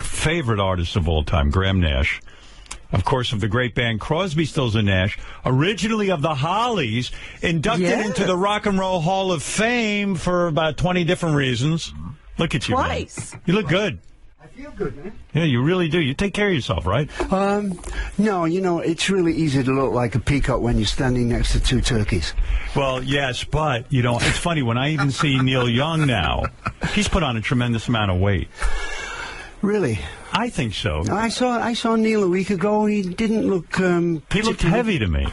favorite artist of all time, Graham Nash. Of course, of the great band Crosby, Stills, and Nash, originally of the Hollies, inducted into the Rock and Roll Hall of Fame for about 20 different reasons. Look at you, Twice. man. You look good. I feel good, man. Yeah, you really do. You take care of yourself, right? No, you know, it's really easy to look like a peacock when you're standing next to two turkeys. Well, yes, but, you know, it's funny. When I even see Neil Young now, he's put on a tremendous amount of weight. Really? I think so. I saw Neil a week ago. He didn't look... he looked heavy to me.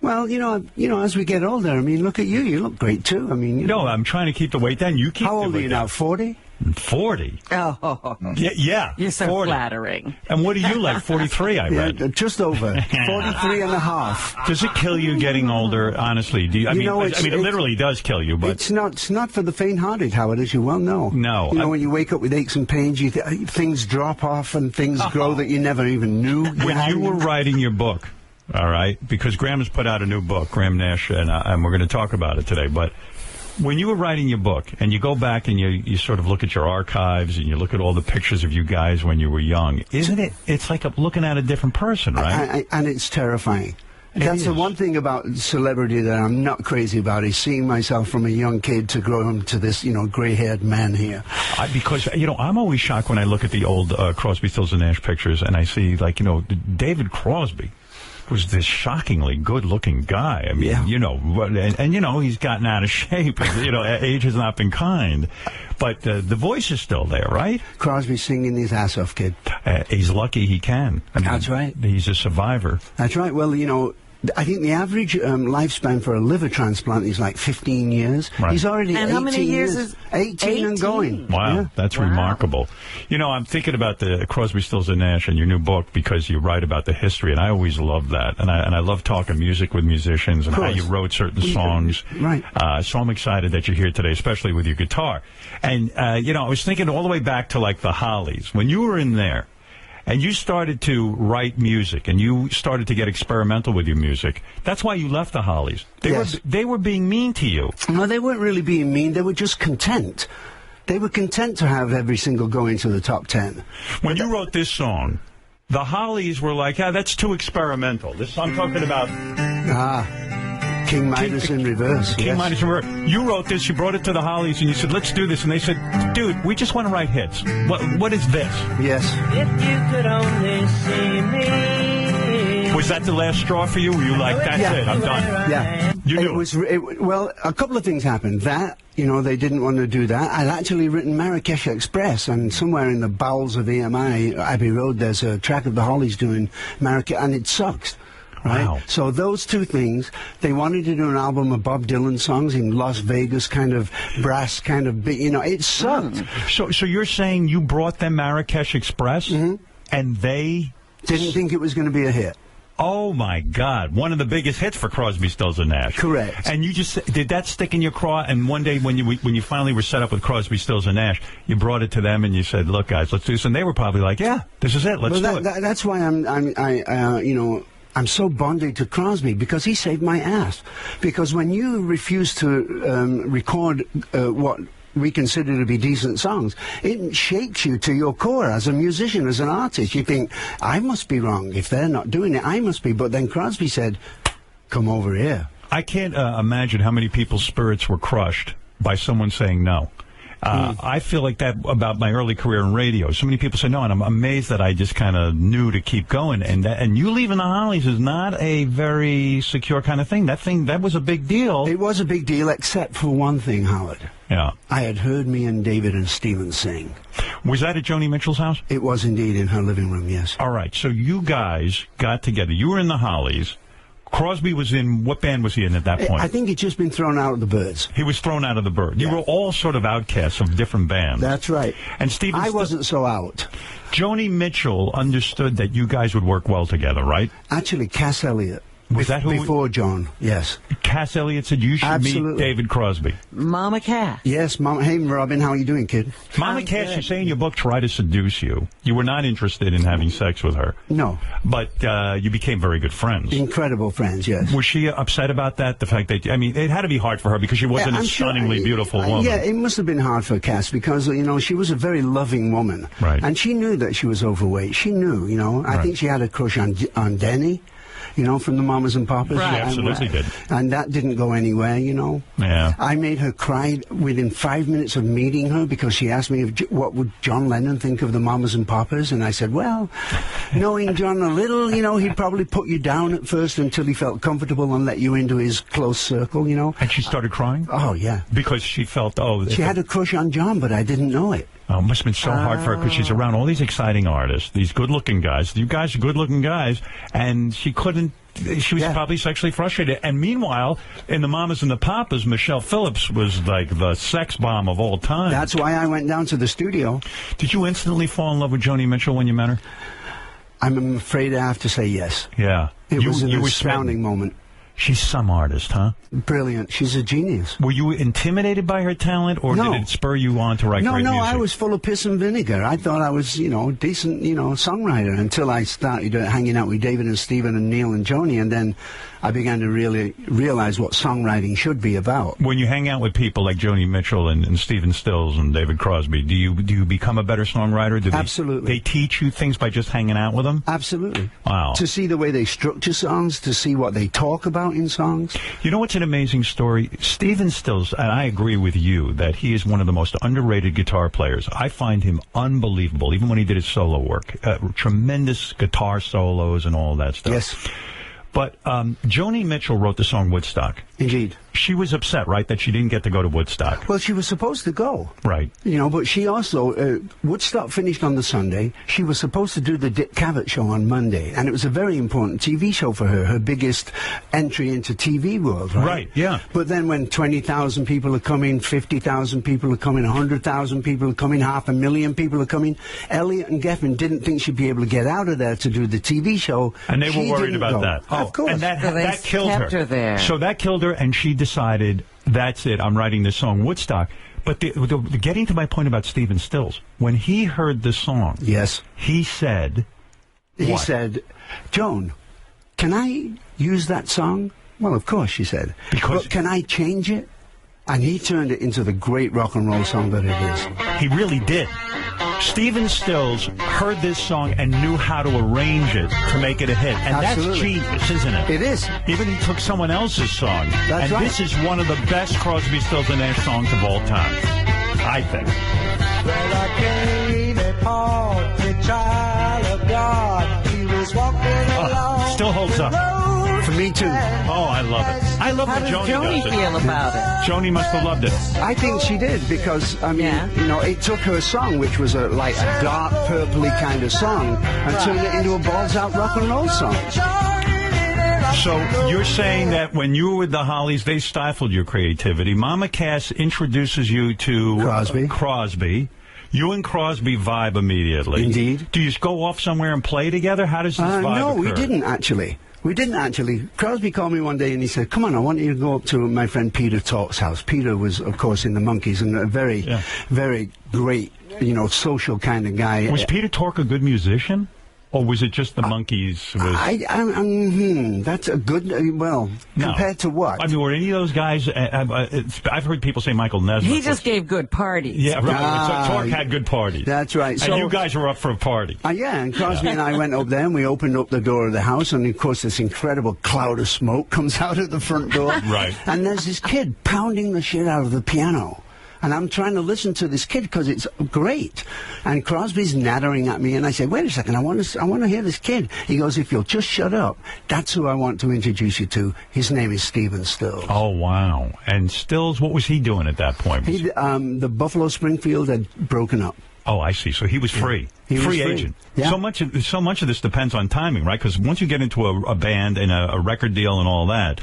Well, you know, as we get older, I mean, look at you. You look great, too. I mean, you know. I'm trying to keep the weight down. You keep How the old weight are you down. now, 40? 40? Oh. Yeah. You're so 40. flattering. And what are you like? 43, I read. Yeah, just over. 43 and a half. Does it kill you getting older, honestly? Do you, I mean, it literally does kill you, but... It's not for the faint-hearted, Howard, as you well know. No. You know, when you wake up with aches and pains, things drop off and things grow that you never even knew. When you were writing your book, all right, because Graham has put out a new book, Graham Nash, and we're going to talk about it today, but... When you were writing your book, and you go back and you sort of look at your archives, and you look at all the pictures of you guys when you were young, isn't it? It's like looking at a different person, right? And it's terrifying. That's the one thing about celebrity that I'm not crazy about, is seeing myself from a young kid to grow into this, you know, gray-haired man here. Because, you know, I'm always shocked when I look at the old Crosby, Stills, and Nash pictures, and I see, like, you know, David Crosby was this shockingly good-looking guy. I mean, you know, and you know, he's gotten out of shape. You know, age has not been kind. But the voice is still there, right? Crosby's singing his ass off, kid. He's lucky he can. I mean, that's right. He's a survivor. That's right. Well, you know, I think the average lifespan for a liver transplant is like 15 years. Right. He's already 18 years. And how many years is 18 and going. Wow, yeah. That's remarkable. You know, I'm thinking about the Crosby, Stills, and Nash and your new book because you write about the history, and I always love that. And I love talking music with musicians and how you wrote certain songs. Right. So I'm excited that you're here today, especially with your guitar. And, you know, I was thinking all the way back to, like, the Hollies. When you were in there, and you started to write music, and you started to get experimental with your music. That's why you left the Hollies. They were being mean to you. No, they weren't really being mean. They were just content. They were content to have every single go into the top 10. When you wrote this song, the Hollies were like, that's too experimental. I'm talking about... King Midas in reverse. King Midas in reverse. You wrote this, you brought it to the Hollies, and you said, let's do this. And they said, dude, we just want to write hits. What is this? Yes. If you could only see me. Was that the last straw for you? Were you like, that's it, I'm done? Yeah. You knew well, a couple of things happened. That, you know, they didn't want to do that. I'd actually written Marrakesh Express, and somewhere in the bowels of EMI, Abbey Road, there's a track of the Hollies doing Marrakesh, and it sucks. Right? Wow. So those two things, they wanted to do an album of Bob Dylan songs in Las Vegas, kind of brass, kind of big, you know, it sucked. So you're saying you brought them Marrakesh Express, and they... Didn't think it was going to be a hit. Oh, my God. One of the biggest hits for Crosby, Stills, and Nash. Correct. And you just... Did that stick in your craw? And one day when you finally were set up with Crosby, Stills, and Nash, you brought it to them and you said, look, guys, let's do this. And they were probably like, yeah, this is it. Let's do it. That's why you know... I'm so bonded to Crosby because he saved my ass. Because when you refuse to record what we consider to be decent songs, it shakes you to your core as a musician, as an artist. You think, I must be wrong. If they're not doing it, I must be. But then Crosby said, come over here. I can't imagine how many people's spirits were crushed by someone saying no. I feel like that about my early career in radio. So many people say no, and I'm amazed that I just kind of knew to keep going. And you leaving the Hollies is not a very secure kind of thing. That was a big deal. It was a big deal, except for one thing, Howard. Yeah. I had heard me and David and Stephen sing. Was that at Joni Mitchell's house? It was indeed in her living room, yes. All right. So you guys got together. You were in the Hollies. Crosby was in, what band was he in at that point? I think he'd just been thrown out of the Byrds. He was thrown out of the Byrds. You were all sort of outcasts of different bands. That's right. And Stephen, I wasn't so out. Joni Mitchell understood that you guys would work well together, right? Actually, Cass Elliot Was that who? Before John, yes. Cass Elliot said you should meet David Crosby. Mama Cass. Yes, Mama. Hey, Robin, how are you doing, kid? Mama Cass, you say in your book, tried to seduce you. You were not interested in having sex with her. No. But you became very good friends. Incredible friends, yes. Was she upset about that? The fact that, I mean, it had to be hard for her because she wasn't a stunningly beautiful woman. Yeah, it must have been hard for Cass because, you know, she was a very loving woman. Right. And she knew that she was overweight. She knew, you know. I think she had a crush on Denny. You know, from the Mamas and Papas. Right. She absolutely did. And that didn't go anywhere, you know. Yeah. I made her cry within 5 minutes of meeting her because she asked me what would John Lennon think of the Mamas and Papas, and I said, well, knowing John a little, you know, he'd probably put you down at first until he felt comfortable and let you into his close circle, you know. And she started crying? Oh, yeah. Because she felt, she had a crush on John, but I didn't know it. Oh, it must have been so hard for her because she's around all these exciting artists, these good-looking guys. You guys are good-looking guys, and she couldn't. She was probably sexually frustrated. And meanwhile, in the Mamas and the Papas, Michelle Phillips was like the sex bomb of all time. That's why I went down to the studio. Did you instantly fall in love with Joni Mitchell when you met her? I'm afraid I have to say yes. Yeah. It was an astounding moment. She's some artist, huh? Brilliant. She's a genius. Were you intimidated by her talent, or did it spur you on to write great music? No, I was full of piss and vinegar. I thought I was, you know, decent, you know, songwriter until I started hanging out with David and Stephen and Neil and Joni, and then I began to really realize what songwriting should be about. When you hang out with people like Joni Mitchell and Stephen Stills and David Crosby, do you become a better songwriter? Absolutely. They teach you things by just hanging out with them? Absolutely. Wow. To see the way they structure songs, to see what they talk about in songs. You know what's an amazing story? Stephen Stills, and I agree with you that he is one of the most underrated guitar players. I find him unbelievable, even when he did his solo work. Tremendous guitar solos and all that stuff. Yes. But Joni Mitchell wrote the song Woodstock. Indeed. She was upset, right, that she didn't get to go to Woodstock. Well, she was supposed to go. Right. You know, but she also, Woodstock finished on the Sunday. She was supposed to do the Dick Cavett show on Monday, and it was a very important TV show for her biggest entry into TV world, right? Right, yeah. But then when 20,000 people are coming, 50,000 people are coming, 100,000 people are coming, 500,000 people are coming, Elliot and Geffen didn't think she'd be able to get out of there to do the TV show. And they were worried about that. Oh, of course. And that killed her. Kept her there. So that killed her, and she decided, that's it, I'm writing this song, Woodstock. But getting to my point about Stephen Stills, when he heard the song, yes, he said, he said, Joan, can I use that song? Well, of course, she said. But can I change it? And he turned it into the great rock and roll song that it is. He really did. Stephen Stills heard this song and knew how to arrange it to make it a hit. And Absolutely. That's genius, isn't it? It is. Even he took someone else's song. That's right. This is one of the best Crosby, Stills and Nash songs of all time, I think. Well, I came upon the child of God. He was walking along. Still holds up. For me, too. Oh, I love it. I love How what does Joni Joni does feel about it? Joni must have loved it. I think she did because, I mean, you know, it took her song, which was like a dark, purpley kind of song, and turned it into a balls-out rock and roll song. So you're saying that when you were with the Hollies, they stifled your creativity. Mama Cass introduces you to Crosby. You and Crosby vibe immediately. Indeed. Do you just go off somewhere and play together? How does this vibe No, occur? we didn't actually. We didn't actually. Crosby called me one day and he said, come on, I want you to go up to my friend Peter Tork's house. Peter was, of course, in the Monkees and a very, very great, you know, social kind of guy. Was Peter Tork a good musician? Or was it just the Monkees? That's a good, compared to what? I mean, were any of those guys, I've heard people say Michael Nesmith. He just gave good parties. Yeah, right. So Tork had good parties. That's right. And you guys were up for a party. Yeah, and Crosby and I went up there and we opened up the door of the house and, of course, this incredible cloud of smoke comes out of the front door. Right. And there's this kid pounding the shit out of the piano. And I'm trying to listen to this kid because it's great. And Crosby's nattering at me, and I say, wait a second, I want to hear this kid. He goes, if you'll just shut up, that's who I want to introduce you to. His name is Stephen Stills. Oh, wow. And Stills, what was he doing at that point? The Buffalo Springfield had broken up. Oh, I see. So he was free. He was free free. agent. Yeah. So much of this depends on timing, right? Because once you get into a band and a record deal and all that,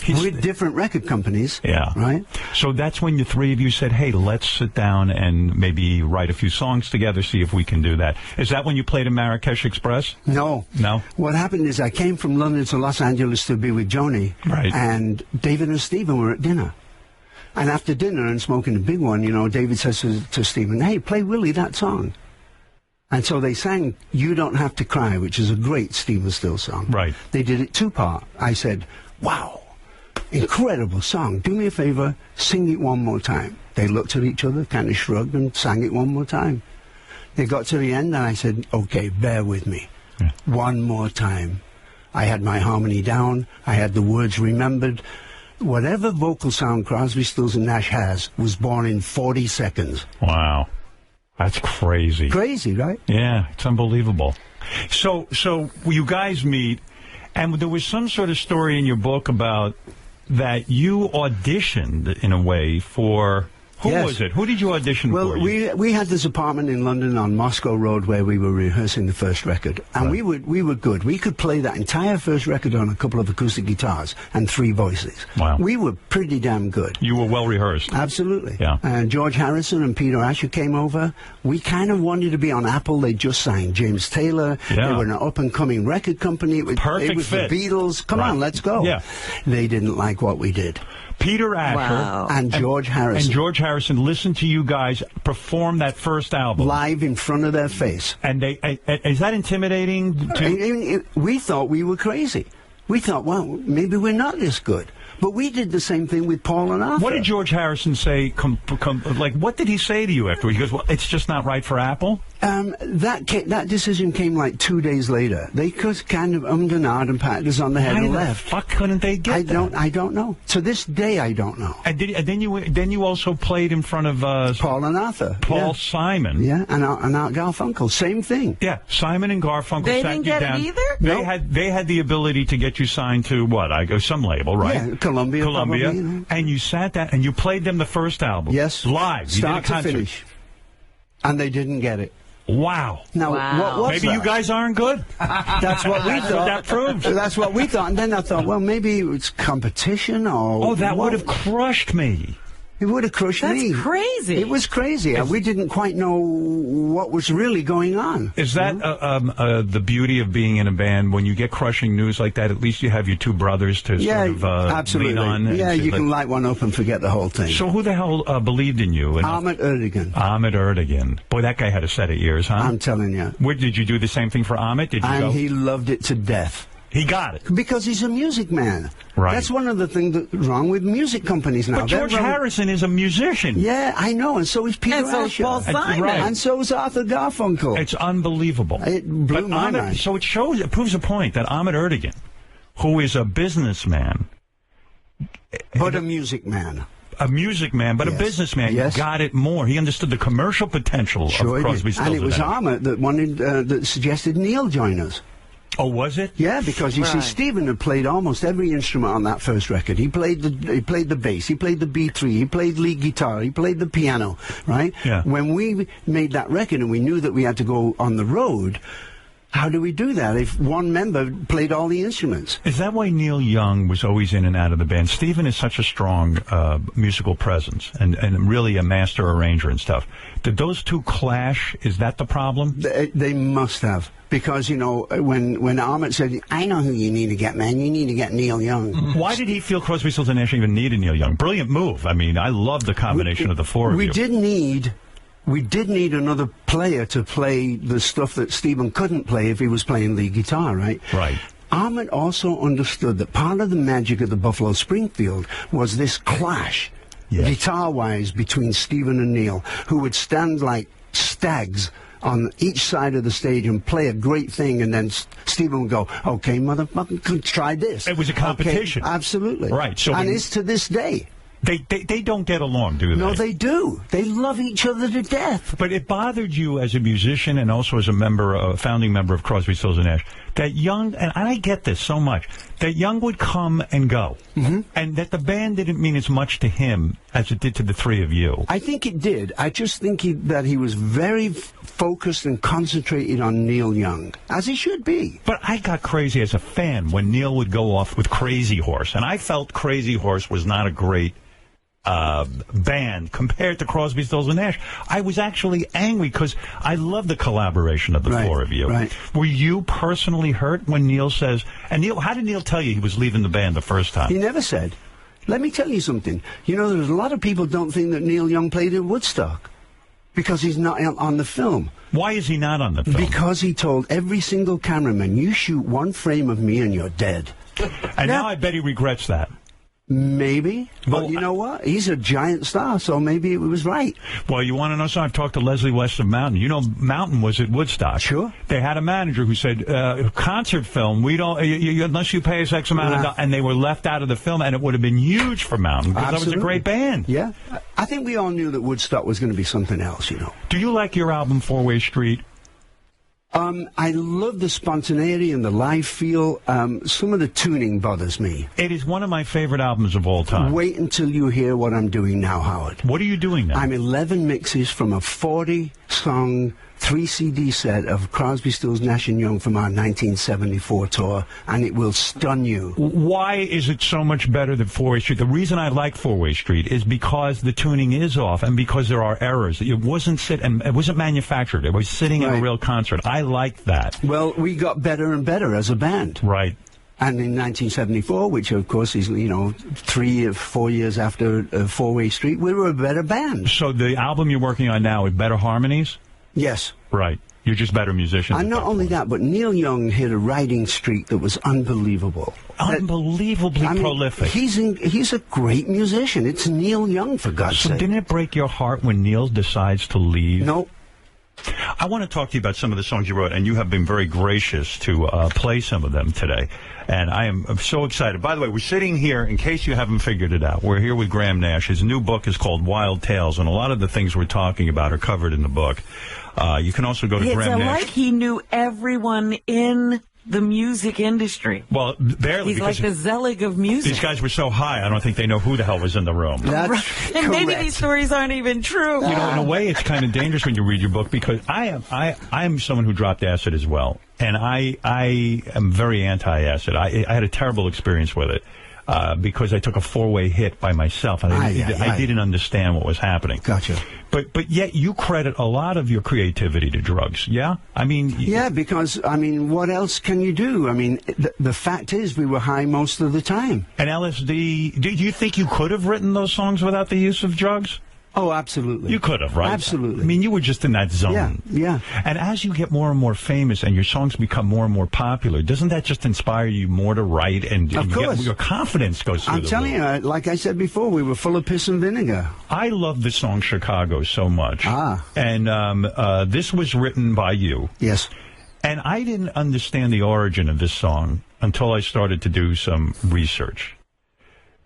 with different record companies. Yeah. Right. So that's when the three of you said, "Hey, let's sit down and maybe write a few songs together, see if we can do that." Is that when you played in Marrakesh Express? No. No. What happened is I came from London to Los Angeles to be with Joni. Right. And David and Stephen were at dinner. And after dinner and smoking a big one, you know, David says to Stephen, "Hey, play Willie that song." And so they sang You Don't Have to Cry, which is a great Stephen Stills song. Right. They did it two-part. I said, "Wow, incredible song. Do me a favor, sing it one more time." They looked at each other, kind of shrugged, and sang it one more time. They got to the end, and I said, "Okay, bear with me. Yeah. One more time." I had my harmony down. I had the words remembered. Whatever vocal sound Crosby, Stills, and Nash has was born in 40 seconds. Wow. That's crazy. Crazy, right? Yeah, it's unbelievable. So you guys meet, and there was some sort of story in your book about that you auditioned, in a way, for... Who Yes. was it? Who did you audition for? Well, we had this apartment in London on Moscow Road where we were rehearsing the first record, and Right. we were good. We could play that entire first record on a couple of acoustic guitars and 3 voices. Wow. We were pretty damn good. You were well rehearsed. Absolutely. Yeah. And George Harrison and Peter Asher came over. We kind of wanted to be on Apple. They just signed James Taylor. Yeah. They were an up-and-coming record company. Perfect it was fit. the Beatles. Come Right. on, let's go. Yeah. They didn't like what we did. Peter Asher Wow. And George Harrison. and George Harrison listened to you guys perform that first album. Live in front of their face. And is that intimidating? We thought we were crazy. We thought, well, maybe we're not this good. But we did the same thing with Paul and Arthur. What did George Harrison say? What did he say to you after? He goes, "Well, it's just not right for Apple." That decision came like 2 days later. They just kind of ummed and ahed and patted us on the head Why and the left. fuck couldn't they get that? I don't know. To this day, I don't know. And then you also played in front of Paul and Arthur. Paul Simon. Yeah, and Art Garfunkel. Same thing. Yeah, Simon and Garfunkel They sat didn't you get it down. either? They had the ability to get you signed to what? Some label, right? Yeah, Columbia. Probably, you know. And you sat down and you played them the first album. Yes. Live. You Start did a to concert. finish. And they didn't get it. Wow. Now, Wow. what was Maybe that? you guys aren't good. That's what we That's thought. what that proves. That's what we thought. And then I thought, well, maybe it's competition or... Oh, that what? would have crushed me. It would have crushed That's me. crazy. It was crazy. We didn't quite know what was really going on. Is that the beauty of being in a band? When you get crushing news like that, at least you have your two brothers to sort of absolutely. lean on. and Yeah, say, you like- can light one up and forget the whole thing. So who the hell believed in you? Ahmet Erdogan. Ahmet Erdogan. Boy, that guy had a set of ears, huh? I'm telling you. Where, did you do the same thing for Ahmet? Did you And go? he loved it to death. He got it. Because he's a music man. Right. That's one of the things that's wrong with music companies now. But George Harrison is a musician. Yeah, I know, and so is Peter And so is Asher. Paul Simon. Right. And so is Arthur Garfunkel. It's unbelievable. It blew my mind. So it proves a point that Ahmet Erdogan, who is a businessman, But a music man. a music man, but Yes. a businessman, Yes. got it more. He understood the commercial potential Sure of he Crosby, did. Stills, And it was Nash. Ahmet that wanted, that suggested Neil join us. Oh, was it? Yeah, because you see, Right. Stephen had played almost every instrument on that first record. He played the bass, he played the B3, he played lead guitar, he played the piano, right? Yeah. When we made that record and we knew that we had to go on the road, how do we do that if one member played all the instruments? Is that why Neil Young was always in and out of the band? Stephen is such a strong musical presence and really a master arranger and stuff. Did those two clash? Is that the problem? They must have. Because, you know, when Ahmet said, I know who you need to get, man. You need to get Neil Young. Why did he feel Crosby, Stills, and Nash even needed Neil Young? Brilliant move. I mean, I love the combination of the four of We you. did need another player to play the stuff that Stephen couldn't play if he was playing lead guitar, right? Right. Ahmet also understood that part of the magic of the Buffalo Springfield was this clash, Yes. guitar-wise, between Stephen and Neil, who would stand like stags on each side of the stage and play a great thing, and then Stephen would go, okay, motherfucker, try this. It was a competition. Okay, absolutely. Right, so and when- it's to this day. They don't get along, do they? No, they do. They love each other to death. But it bothered you as a musician and also as a founding member of Crosby, Stills and Nash, that Young, and I get this so much, that Young would come and go, and that the band didn't mean as much to him as it did to the three of you. I think it did. I just think that he was very focused and concentrated on Neil Young, as he should be. But I got crazy as a fan when Neil would go off with Crazy Horse, and I felt Crazy Horse was not a great band compared to Crosby, Stills and Nash. I was actually angry because I love the collaboration of the four of you. Right. Were you personally hurt when Neil says, and Neil, how did Neil tell you he was leaving the band the first time? He never said. Let me tell you something. You know, there's a lot of people don't think that Neil Young played in Woodstock because he's not on the film. Why is he not on the film? Because he told every single cameraman, you shoot one frame of me and you're dead. And now I bet he regrets that. Maybe, but Well, you know what? He's a giant star, so maybe it was right. Well, you want to know something? I've talked to Leslie West of Mountain. You know, Mountain was at Woodstock. Sure. They had a manager who said, concert film, we don't, unless you pay us X amount of dollars, and they were left out of the film, and it would have been huge for Mountain, because that was a great band. Yeah. I think we all knew that Woodstock was going to be something else, you know. Do you like your album, Four-Way Street? I love the spontaneity and the live feel. Some of the tuning bothers me. It is one of my favorite albums of all time. Wait until you hear what I'm doing now, Howard. What are you doing now? I'm 11 mixes from a 40-song 3-CD set of Crosby, Stills, Nash & Young from our 1974 tour, and it will stun you. Why is it so much better than Four-Way Street? The reason I like Four-Way Street is because the tuning is off and because there are errors. It wasn't manufactured. It was sitting in a real concert. I like that. Well, we got better and better as a band. Right. And in 1974, which of course is, 3 or 4 years after Four-Way Street, we were a better band. So the album you're working on now is better harmonies? Yes. Right. You're just better musicians. And not only that, but Neil Young hit a writing streak that was unbelievable. Unbelievably prolific. He's a great musician. It's Neil Young, for God's sake. So didn't it break your heart when Neil decides to leave? No. I want to talk to you about some of the songs you wrote, and you have been very gracious to play some of them today. And I'm so excited. By the way, we're sitting here, in case you haven't figured it out, we're here with Graham Nash. His new book is called Wild Tales, and a lot of the things we're talking about are covered in the book. You can also go to Graham Nash. It's like he knew everyone in the music industry. Well, barely. He's like the Zelig of music. These guys were so high, I don't think they know who the hell was in the room. That's and maybe correct. these stories aren't even true. You know, in a way, it's kind of dangerous when you read your book, because I am someone who dropped acid as well, and I am very anti-acid. I had a terrible experience with it because I took a 4-way hit by myself, and I didn't understand what was happening. Gotcha. But yet you credit a lot of your creativity to drugs, yeah? I mean... Yeah, because, what else can you do? The fact is we were high most of the time. And LSD, do you think you could have written those songs without the use of drugs? Oh, absolutely. You could have, right? Absolutely. I mean, you were just in that zone. Yeah. And as you get more and more famous and your songs become more and more popular, doesn't that just inspire you more to write and your confidence goes through I'm telling you, like I said before, we were full of piss and vinegar. I love the song Chicago so much. And this was written by you. Yes. And I didn't understand the origin of this song until I started to do some research.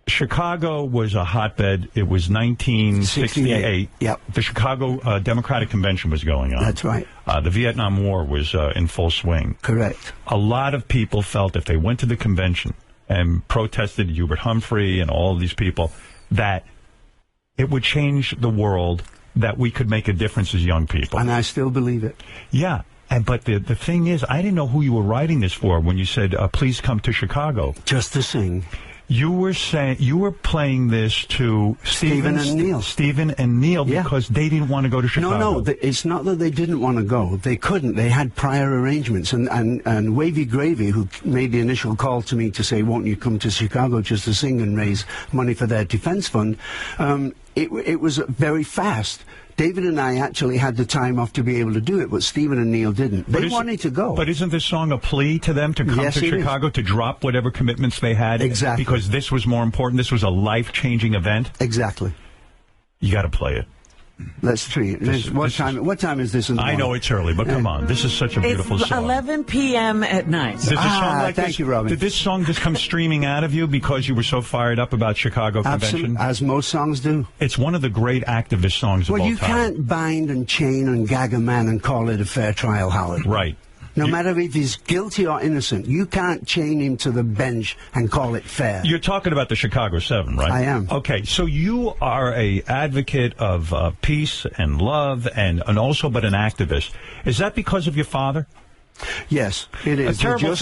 Chicago was a hotbed. It was 1968. Yep. The Chicago Democratic Convention was going on. That's right. The Vietnam War was in full swing. Correct. A lot of people felt if they went to the convention and protested Hubert Humphrey and all of these people, that it would change the world, that we could make a difference as young people. And I still believe it. Yeah. But the thing is, I didn't know who you were writing this for when you said, please come to Chicago. Just to sing. You were playing this to Stephen and Neil because they didn't want to go to Chicago. No, it's not that they didn't want to go. They couldn't. They had prior arrangements. And Wavy Gravy, who made the initial call to me to say, won't you come to Chicago just to sing and raise money for their defense fund, it was very fast. David and I actually had the time off to be able to do it, but Stephen and Neil didn't. They wanted to go. But isn't this song a plea to them to come to Chicago, to drop whatever commitments they had? Exactly. Because this was more important. This was a life-changing event? Exactly. You got to play it. Let's treat it. What time is this in the morning? I know it's early, but come on. This is such a beautiful It's song. 11 p.m. at night. Does a song like thank this, you, Robin. Did this song just come streaming out of you because you were so fired up about Chicago Convention? Absolutely, as most songs do. It's one of the great activist songs of all time. Well, you can't bind and chain and gag a man and call it a fair trial, Howard. Right. No matter if he's guilty or innocent, you can't chain him to the bench and call it fair. You're talking about the Chicago 7, right? I am. Okay, so you are a advocate of peace and love and also but an activist. Is that because of your father? Yes, it is. A terrible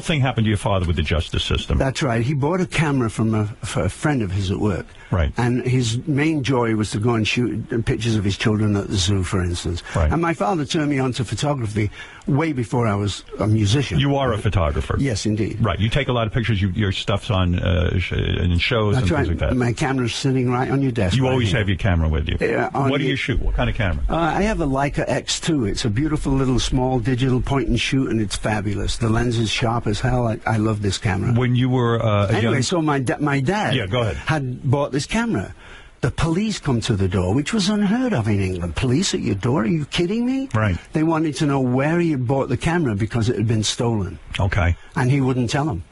thing happened to your father with the justice system. That's right. He bought a camera from a friend of his at work. Right. And his main joy was to go and shoot pictures of his children at the zoo, for instance. Right. And my father turned me on to photography way before I was a musician. You are a photographer. Yes, indeed. Right. You take a lot of pictures. Your stuff's on in shows That's and right. things like that. My camera's sitting right on your desk. You right always here. have your camera with you. What do you shoot? What kind of camera? I have a Leica X2. It's a beautiful little small digital point and shoot, and it's fabulous. The lens is sharp as hell. I love this camera. When you were Anyway, so my dad Yeah, go ahead. had bought this camera. The police come to the door, which was unheard of in England. Police at your door? Are you kidding me? Right. They wanted to know where he had bought the camera because it had been stolen. Okay. And he wouldn't tell them.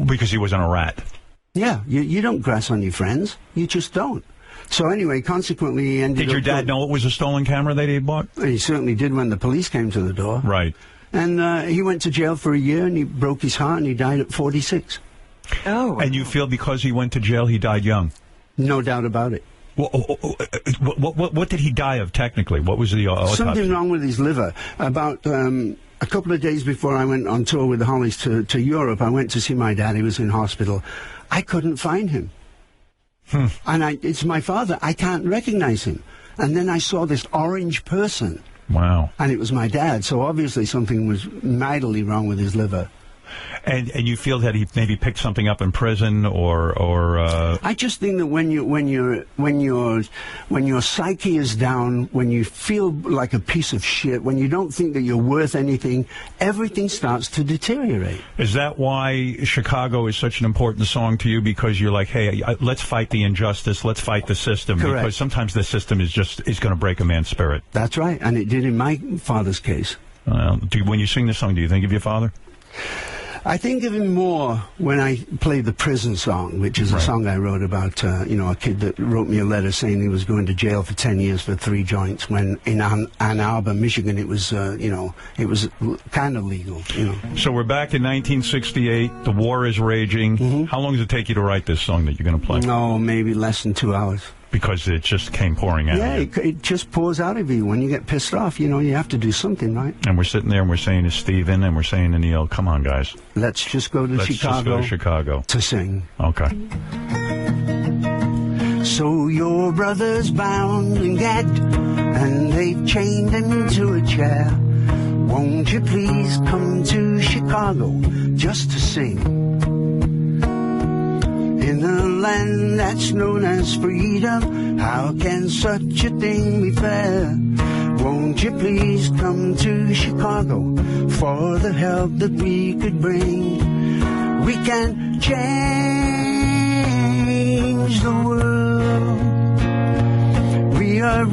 Because he wasn't a rat. Yeah, you don't grass on your friends. You just don't. So anyway, consequently, he ended Did your dad know it was a stolen camera that he had bought? He certainly did when the police came to the door. Right. And he went to jail for a year, and he broke his heart, and he died at 46. Oh. And you feel because he went to jail, he died young? No doubt about it. What did he die of, technically? What was the autopsy? Something wrong with his liver. About a couple of days before I went on tour with the Hollies to Europe, I went to see my dad. He was in hospital. I couldn't find him. And it's my father. I can't recognize him. And then I saw this orange person. Wow. And it was my dad. So obviously something was mightily wrong with his liver. And you feel that he maybe picked something up in prison or I just think that when your psyche is down, when you feel like a piece of shit, when you don't think that you're worth anything, everything starts to deteriorate. Is that why Chicago is such an important song to you? Because you're like, hey, let's fight the injustice, let's fight the system. Correct. Because sometimes the system is going to break a man's spirit. That's right, and it did in my father's case. When you sing this song, do you think of your father? I think of him more when I play the prison song, which is a song I wrote about, a kid that wrote me a letter saying he was going to jail for 10 years for 3 joints, when in Ann Arbor, Michigan, it was, it was kind of legal, So we're back in 1968. The war is raging. Mm-hmm. How long does it take you to write this song that you're going to play? No, maybe less than 2 hours. Because it just came pouring out. Yeah, it just pours out of you. When you get pissed off, you have to do something, right? And we're sitting there and we're saying to Steven and we're saying to Neil, come on, guys. Let's just go to Chicago to sing. Okay. So your brother's bound and gagged, and they've chained him to a chair. Won't you please come to Chicago just to sing? In a land that's known as freedom, how can such a thing be fair? Won't you please come to Chicago for the help that we could bring? We can change the world, rearrange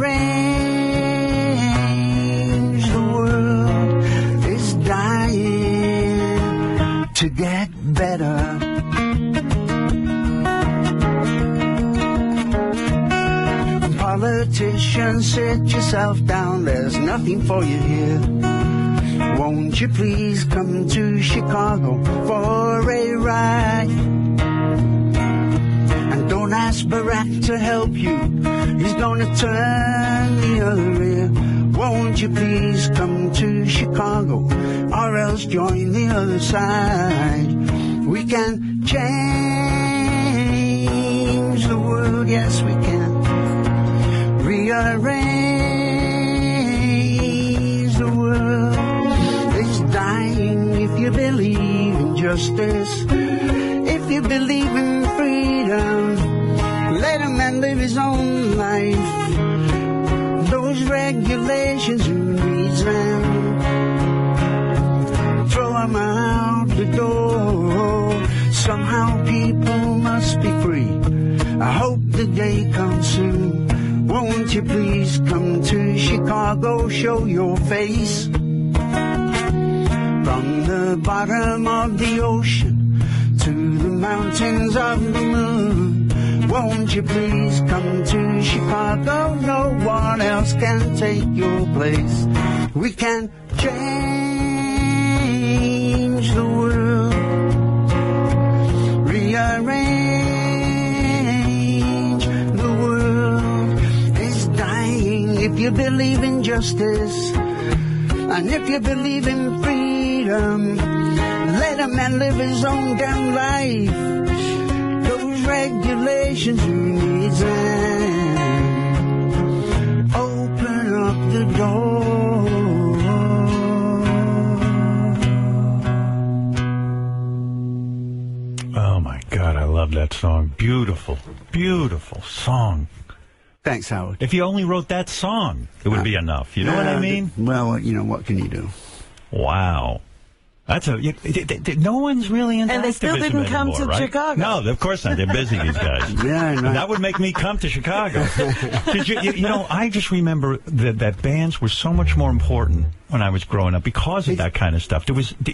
the world. It's dying to get better. Politicians, sit yourself down, there's nothing for you here. Won't you please come to Chicago for a ride? And don't ask Barack to help you, he's gonna turn the other ear. Won't you please come to Chicago, or else join the other side? We can change the world, yes we can. Rearrange the world. It's dying if you believe in justice, if you believe in freedom. Let a man live his own life. Those regulations, who needs them? Throw them out the door. Somehow people must be free. I hope the day comes soon. Won't you please show your face. From the bottom of the ocean to the mountains of the moon, won't you please come to Chicago? No one else can take your place. We can change the world, rearrange the world. Is dying if you believe in justice, and if you believe in freedom. Let a man live his own damn life. Those regulations you need them. Open up the door. Oh my God, I love that song. Beautiful, beautiful song. Thanks, Howard. If you only wrote that song, it would be enough. You know what I mean? Well, you know, what can you do? Wow. That's no one's really into And they still activism didn't come anymore, to right? Chicago. No, of course not. They're busy, these guys. Yeah, I know. That would make me come to Chicago. You know, I just remember that bands were so much more important when I was growing up because of that kind of stuff.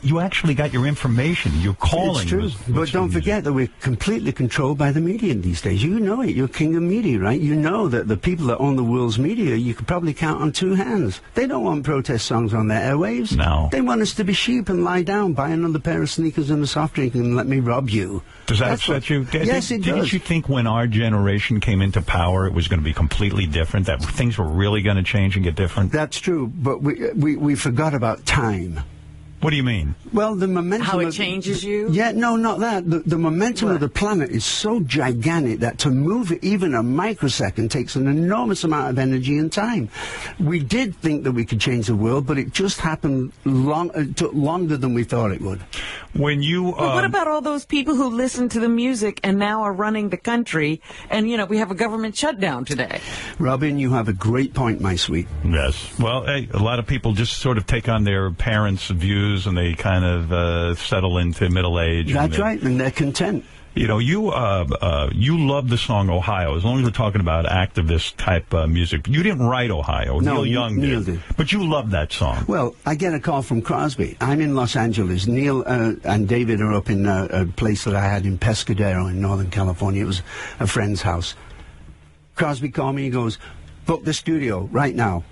You actually got your information. Your calling. It's true. But don't forget that we're completely controlled by the media these days. You know it. You're king of media, right? You know that the people that own the world's media, you could probably count on two hands. They don't want protest songs on their airwaves. No. They want us to be sheep and lie down, buy another pair of sneakers and a soft drink and let me rob you. Does that upset you? Yes, it does. Didn't you think when our generation came into power, it was going to be completely different, that things were really going to change and get different? That's true, but we forgot about time. What do you mean? Well, the momentum... How it changes you? Yeah, no, not that. The momentum of the planet is so gigantic that to move it even a microsecond takes an enormous amount of energy and time. We did think that we could change the world, but it just happened it took longer than we thought it would. When you... Well, what about all those people who listen to the music and now are running the country, and, you know, we have a government shutdown today? Robin, you have a great point, my sweet. Yes. Well, hey, a lot of people just sort of take on their parents' views and they kind of settle into middle age. That's right, and they're content. You know, you love the song Ohio, as long as we're talking about activist type music. You didn't write Ohio. No, Neil Young did. But you love that song. Well, I get a call from Crosby. I'm in Los Angeles. Neil and David are up in a place that I had in Pescadero in Northern California. It was a friend's house. Crosby called me. He goes, book the studio right now.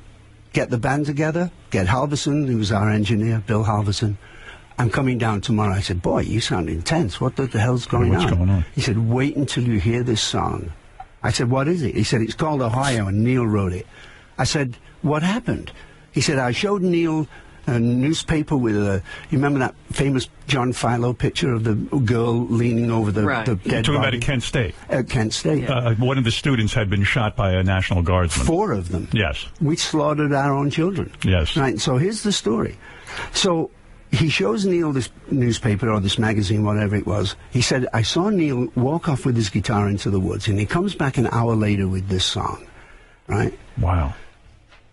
Get the band together. Get Halverson, who was our engineer, Bill Halverson. I'm coming down tomorrow. I said, boy, you sound intense. What the hell's going on? What's going on? He said, wait until you hear this song. I said, what is it? He said, it's called Ohio, and Neil wrote it. I said, what happened? He said, I showed Neil a newspaper with you remember that famous John Philo picture of the girl leaning over the dead body? You're talking about at Kent State. At Kent State. Yeah. One of the students had been shot by a National Guardsman. 4 of them. Yes. We slaughtered our own children. Yes. Right, so here's the story. So he shows Neil this newspaper or this magazine, whatever it was. He said, I saw Neil walk off with his guitar into the woods, and he comes back an hour later with this song. Right? Wow.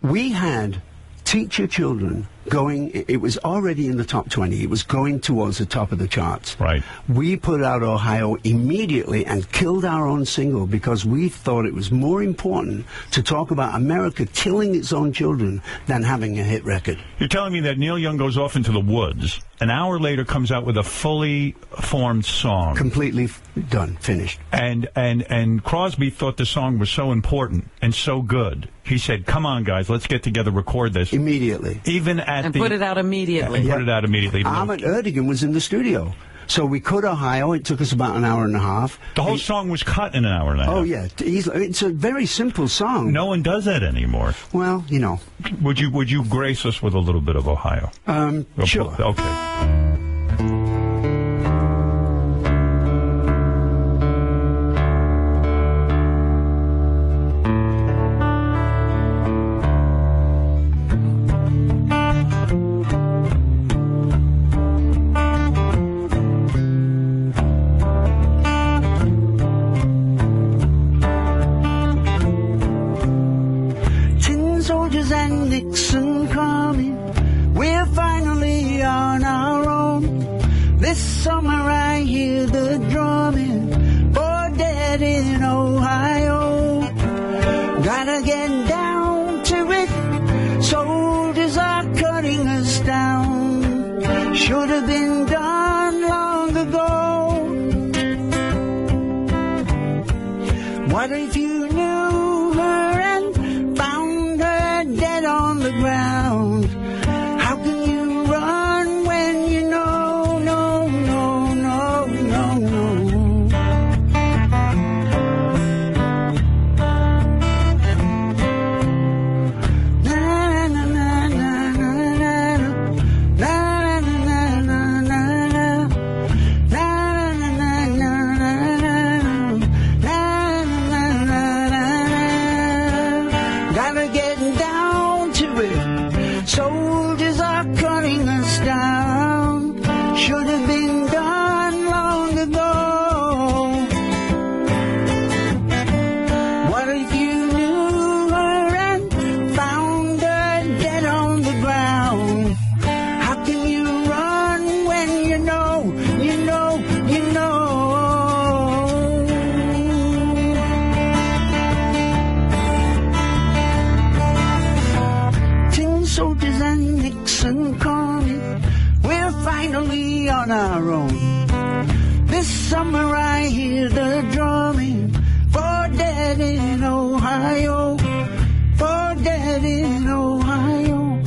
We had Teach Your Children going, it was already in the top 20. It was going towards the top of the charts. Right. We put out Ohio immediately and killed our own single because we thought it was more important to talk about America killing its own children than having a hit record. You're telling me that Neil Young goes off into the woods, an hour later comes out with a fully formed song. Completely done, finished. And Crosby thought the song was so important and so good. He said, come on, guys, let's get together, record this. Immediately. Even at put it out immediately. Put it out immediately. Ahmet Ertegun was in the studio. So we cut Ohio. It took us about an hour and a half. The whole song was cut in an hour and a half. Oh, yeah. It's a very simple song. No one does that anymore. Well, you know. Would you grace us with a little bit of Ohio? Sure. Okay. Gotta get down to it so should have been done long ago. What if you knew her and found her dead on the ground? How can you run when you know, no, no, no, no, no? Na na na na na na na na na na na. Gotta get down to it. Soldiers are cutting us down. Should have been done long ago. What if you knew her and found her dead on the ground? How can you run when you know, you know, you know? Soldiers and Nixon calling, we're finally on our own. This summer I hear the drumming for dead in Ohio, for dead in Ohio,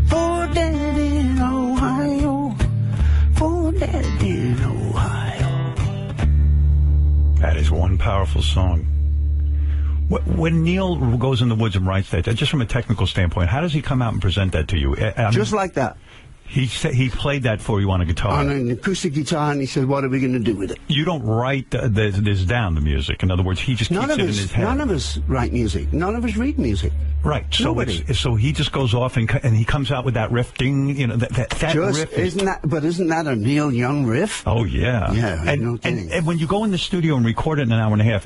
for dead in Ohio, for dead in Ohio. That is one powerful song. When Neil goes in the woods and writes that, just from a technical standpoint, how does he come out and present that to you? Just like that. He played that for you on a guitar. On an acoustic guitar, and he said, what are we going to do with it? You don't write this down, the music. In other words, he just keeps it in his head. None of us write music. None of us read music. Right. So so he just goes off and he comes out with that riff, ding, you know, that riff. Isn't that a Neil Young riff? Oh, yeah. Yeah, and when you go in the studio and record it in an hour and a half,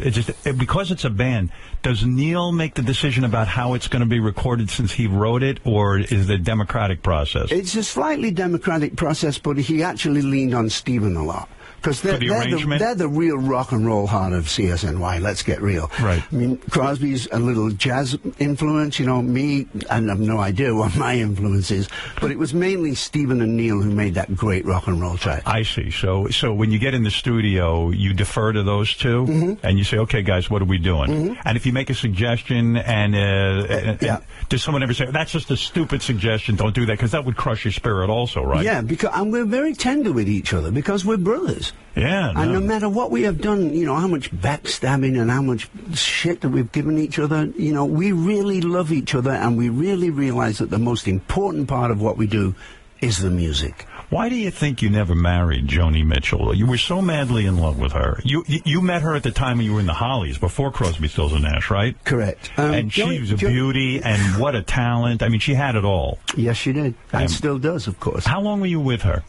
because it's a band, does Neil make the decision about how it's going to be recorded since he wrote it, or is it a democratic process? It's a slightly democratic process, but he actually leaned on Stephen a lot. Because they're the real rock and roll heart of CSNY, let's get real. Right. I mean, Crosby's a little jazz influence, you know, me, I have no idea what my influence is, but it was mainly Stephen and Neil who made that great rock and roll track. I see. So when you get in the studio, you defer to those two, and you say, okay, guys, what are we doing? And if you make a suggestion, and does someone ever say, that's just a stupid suggestion, don't do that, because that would crush your spirit also, right? Yeah, and we're very tender with each other, because we're brothers. Yeah, and no matter what we have done, you know, how much backstabbing and how much shit that we've given each other, you know, we really love each other, and we really realize that the most important part of what we do is the music. Why do you think you never married Joni Mitchell? You were so madly in love with her. You met her at the time when you were in the Hollies, before Crosby, Stills, and Nash, right? Correct. And she was a beauty, and what a talent. I mean, she had it all. Yes, she did. And still does, of course. How long were you with her?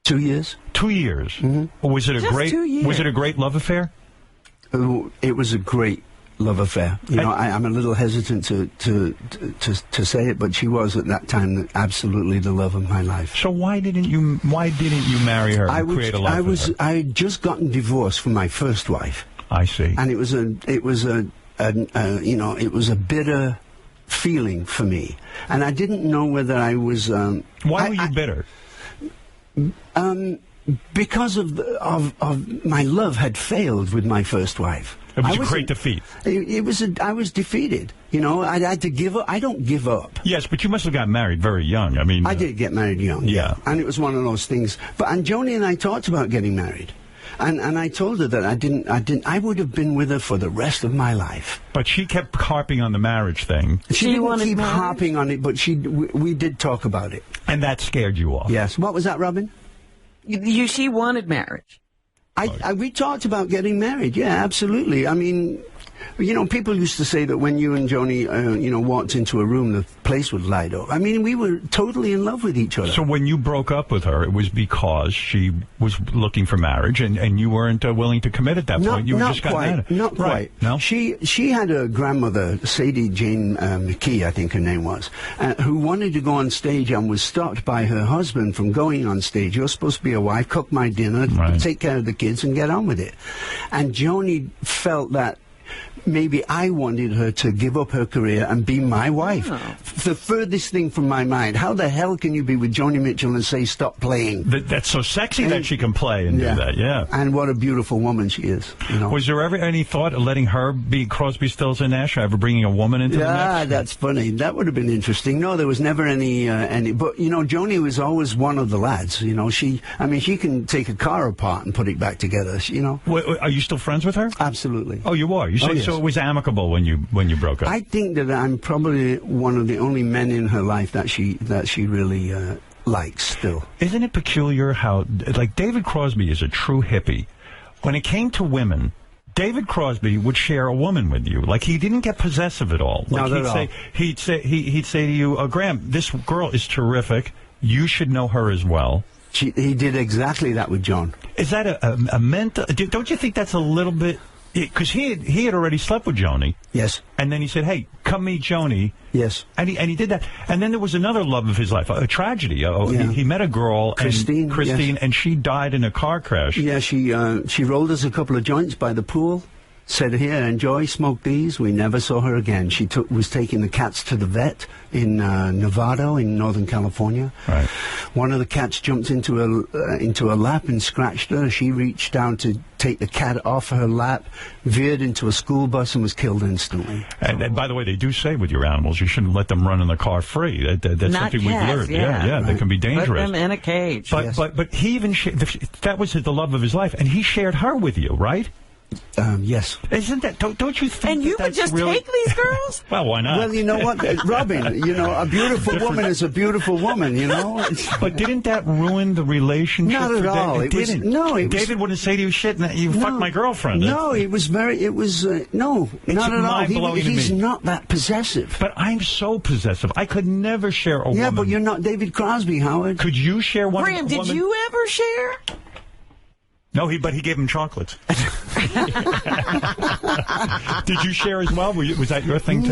2 years. 2 years. Or was it a great love affair? It was a great love affair. You know, I'm a little hesitant to say it, but she was at that time absolutely the love of my life. So why didn't you marry her and create a life with her? I had just gotten divorced from my first wife. I see. And it was a bitter feeling for me, and I didn't know whether I was. Why were you bitter? Because of my love had failed with my first wife. It was a great defeat. I was defeated. You know, I had to give up. I don't give up. Yes, but you must have got married very young. I mean, I did get married young. Yeah, and it was one of those things. And Joni and I talked about getting married. And I told her that I would have been with her for the rest of my life. But she kept harping on the marriage thing. She didn't keep harping on it, but we did talk about it. And that scared you off. Yes. What was that, Robin? She wanted marriage. We talked about getting married. Yeah, absolutely. I mean, you know, people used to say that when you and Joni, walked into a room, the place would light up. I mean, we were totally in love with each other. So when you broke up with her, it was because she was looking for marriage, and you weren't willing to commit at that point. You just got married. Not quite. Right. No? She had a grandmother, Sadie Jane McKee, I think her name was, who wanted to go on stage and was stopped by her husband from going on stage. You're supposed to be a wife, cook my dinner, take care of the kids, and get on with it. And Joni felt that maybe I wanted her to give up her career and be my wife. Oh. The furthest thing from my mind. How the hell can you be with Joni Mitchell and say stop playing? That's so sexy that she can play and do that, yeah. And what a beautiful woman she is. You know? Was there ever any thought of letting her be Crosby, Stills, and Nash, ever bringing a woman into the mix? Yeah, that's funny. That would have been interesting. No, there was never any, but, you know, Joni was always one of the lads. You know, she can take a car apart and put it back together, you know. Are you still friends with her? Absolutely. Oh, you are? You say yes. So it was amicable when you broke up? I think that I'm probably one of the only men in her life that she really likes still. Isn't it peculiar how, like, David Crosby is a true hippie. When it came to women, David Crosby would share a woman with you. Like, he didn't get possessive at all. Like, Not at all. He'd say to you, Graham, this girl is terrific. You should know her as well. He did exactly that with John. Is that a mental... Don't you think that's a little bit... Because he had already slept with Joni. Yes. And then he said, hey, come meet Joni. Yes. And he did that. And then there was another love of his life, a tragedy. He met a girl, Christine, yes. and she died in a car crash. Yeah, she rolled us a couple of joints by the pool. Said, here, enjoy, smoke these. We never saw her again. She was taking the cats to the vet in Nevada, in Northern California. Right. One of the cats jumped into a lap and scratched her. She reached down to take the cat off her lap, veered into a school bus, and was killed instantly. And by the way, they do say with your animals, you shouldn't let them run in the car free. That's Not something cats, we've learned. yeah. Right. They can be dangerous. Put them in a cage. But he even that was the love of his life, and he shared her with you, right? Yes. Isn't that? Don't you think? And you would just take these girls? Well, why not? Well, you know what, Robin? You know, a beautiful woman is a beautiful woman. You know. But didn't that ruin the relationship? Not at all. It didn't. David wouldn't say to you, "Shit, you fucked my girlfriend." No, it was very. It was no, not at all. He's not that possessive. But I'm so possessive. I could never share a woman. Yeah, but you're not David Crosby, Howard. Could you share one? Graham, did you ever share? No, but he gave him chocolates. Did you share as well? Was that your thing too?